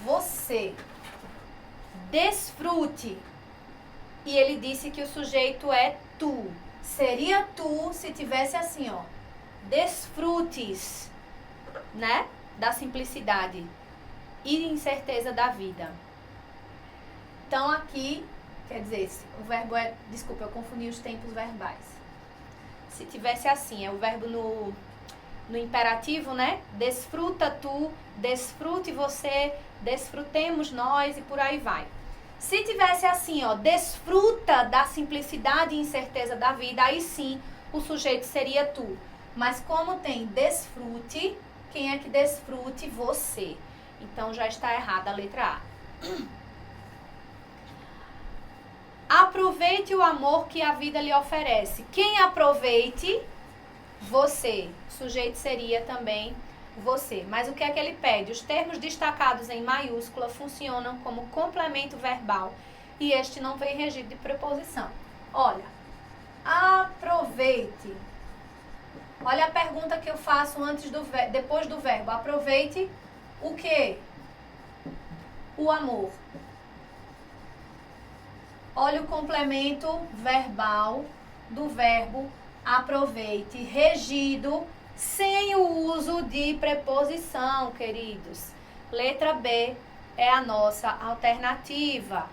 você. Desfrute. E ele disse que o sujeito é tu. Seria tu se tivesse assim, ó. Desfrutes, né? Da simplicidade e incerteza da vida. Então aqui, quer dizer, o verbo é... Desculpa, eu confundi os tempos verbais. Se tivesse assim, é o verbo no imperativo, né? Desfruta tu, desfrute você, desfrutemos nós e por aí vai. Se tivesse assim, ó, desfruta da simplicidade e incerteza da vida, aí sim o sujeito seria tu. Mas como tem desfrute, quem é que desfrute? Você. Então já está errada a letra A. Aproveite o amor que a vida lhe oferece. Quem aproveite? Você. O sujeito seria também você. Mas o que é que ele pede? Os termos destacados em maiúscula funcionam como complemento verbal e este não vem regido de preposição. Olha, aproveite. Olha a pergunta que eu faço depois do verbo. Aproveite o quê? O amor. Olha o complemento verbal do verbo aproveite, regido sem o uso de preposição, queridos. Letra B é a nossa alternativa.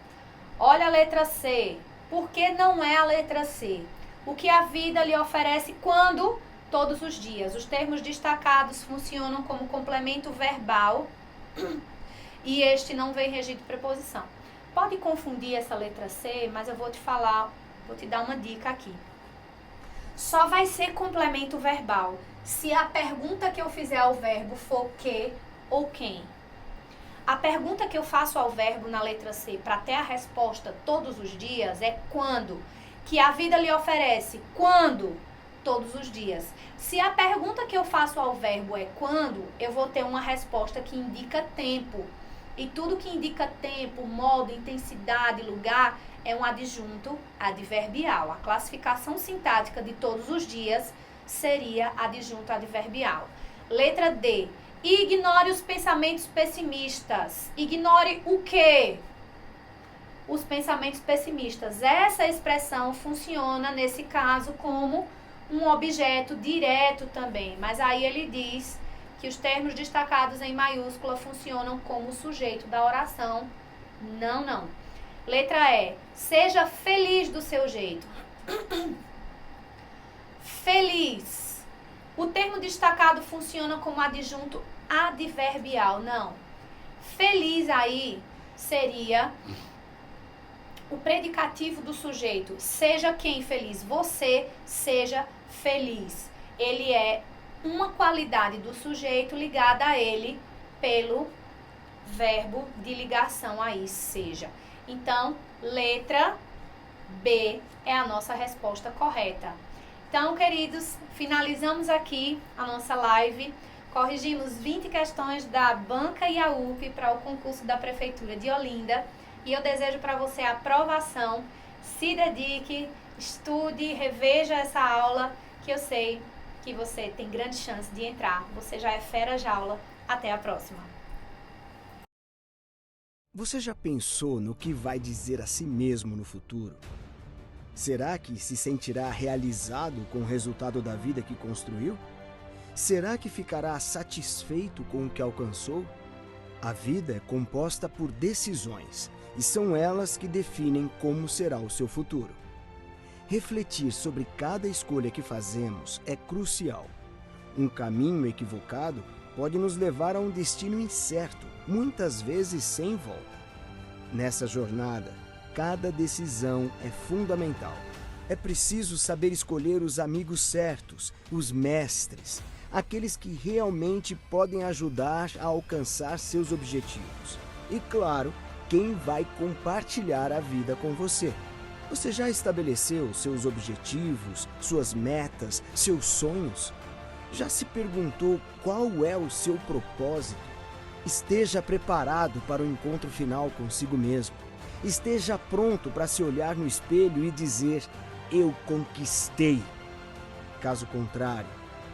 Olha a letra C. Por que não é a letra C? O que a vida lhe oferece quando? Todos os dias. Os termos destacados funcionam como complemento verbal e este não vem regido de preposição. Pode confundir essa letra C, mas eu vou te dar uma dica aqui. Só vai ser complemento verbal se a pergunta que eu fizer ao verbo for que ou quem. A pergunta que eu faço ao verbo na letra C para ter a resposta todos os dias é quando. Que a vida lhe oferece quando? Todos os dias. Se a pergunta que eu faço ao verbo é quando, eu vou ter uma resposta que indica tempo. E tudo que indica tempo, modo, intensidade, lugar, é um adjunto adverbial. A classificação sintática de todos os dias seria adjunto adverbial. Letra D. Ignore os pensamentos pessimistas. Ignore o quê? Os pensamentos pessimistas. Essa expressão funciona, nesse caso, como um objeto direto também. Mas aí ele diz que os termos destacados em maiúscula funcionam como sujeito da oração. Não. Letra E. Seja feliz do seu jeito. Feliz. O termo destacado funciona como adjunto adverbial. Não. Feliz aí seria o predicativo do sujeito. Seja quem feliz? Você seja feliz. Ele é uma qualidade do sujeito ligada a ele pelo verbo de ligação aí, seja. Então, letra B é a nossa resposta correta. Então, queridos, finalizamos aqui a nossa live. Corrigimos 20 questões da Banca IAUP para o concurso da Prefeitura de Olinda. E eu desejo para você a aprovação. Se dedique, estude, reveja essa aula, que eu sei que você tem grande chance de entrar. Você já é fera jaula. Até a próxima. Você já pensou no que vai dizer a si mesmo no futuro? Será que se sentirá realizado com o resultado da vida que construiu? Será que ficará satisfeito com o que alcançou? A vida é composta por decisões, e são elas que definem como será o seu futuro. Refletir sobre cada escolha que fazemos é crucial. Um caminho equivocado pode nos levar a um destino incerto, muitas vezes sem volta. Nessa jornada, cada decisão é fundamental. É preciso saber escolher os amigos certos, os mestres, aqueles que realmente podem ajudar a alcançar seus objetivos. E claro, quem vai compartilhar a vida com você. Você já estabeleceu seus objetivos, suas metas, seus sonhos? Já se perguntou qual é o seu propósito? Esteja preparado para o encontro final consigo mesmo. Esteja pronto para se olhar no espelho e dizer: eu conquistei. Caso contrário,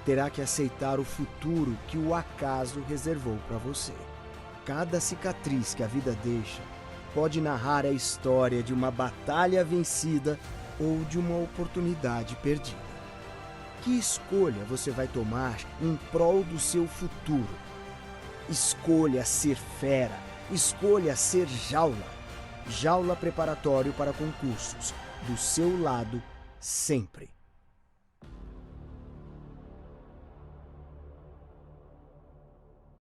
terá que aceitar o futuro que o acaso reservou para você. Cada cicatriz que a vida deixa pode narrar a história de uma batalha vencida ou de uma oportunidade perdida. Que escolha você vai tomar em prol do seu futuro? Escolha ser fera, escolha ser jaula. Jaula preparatório para concursos, do seu lado sempre.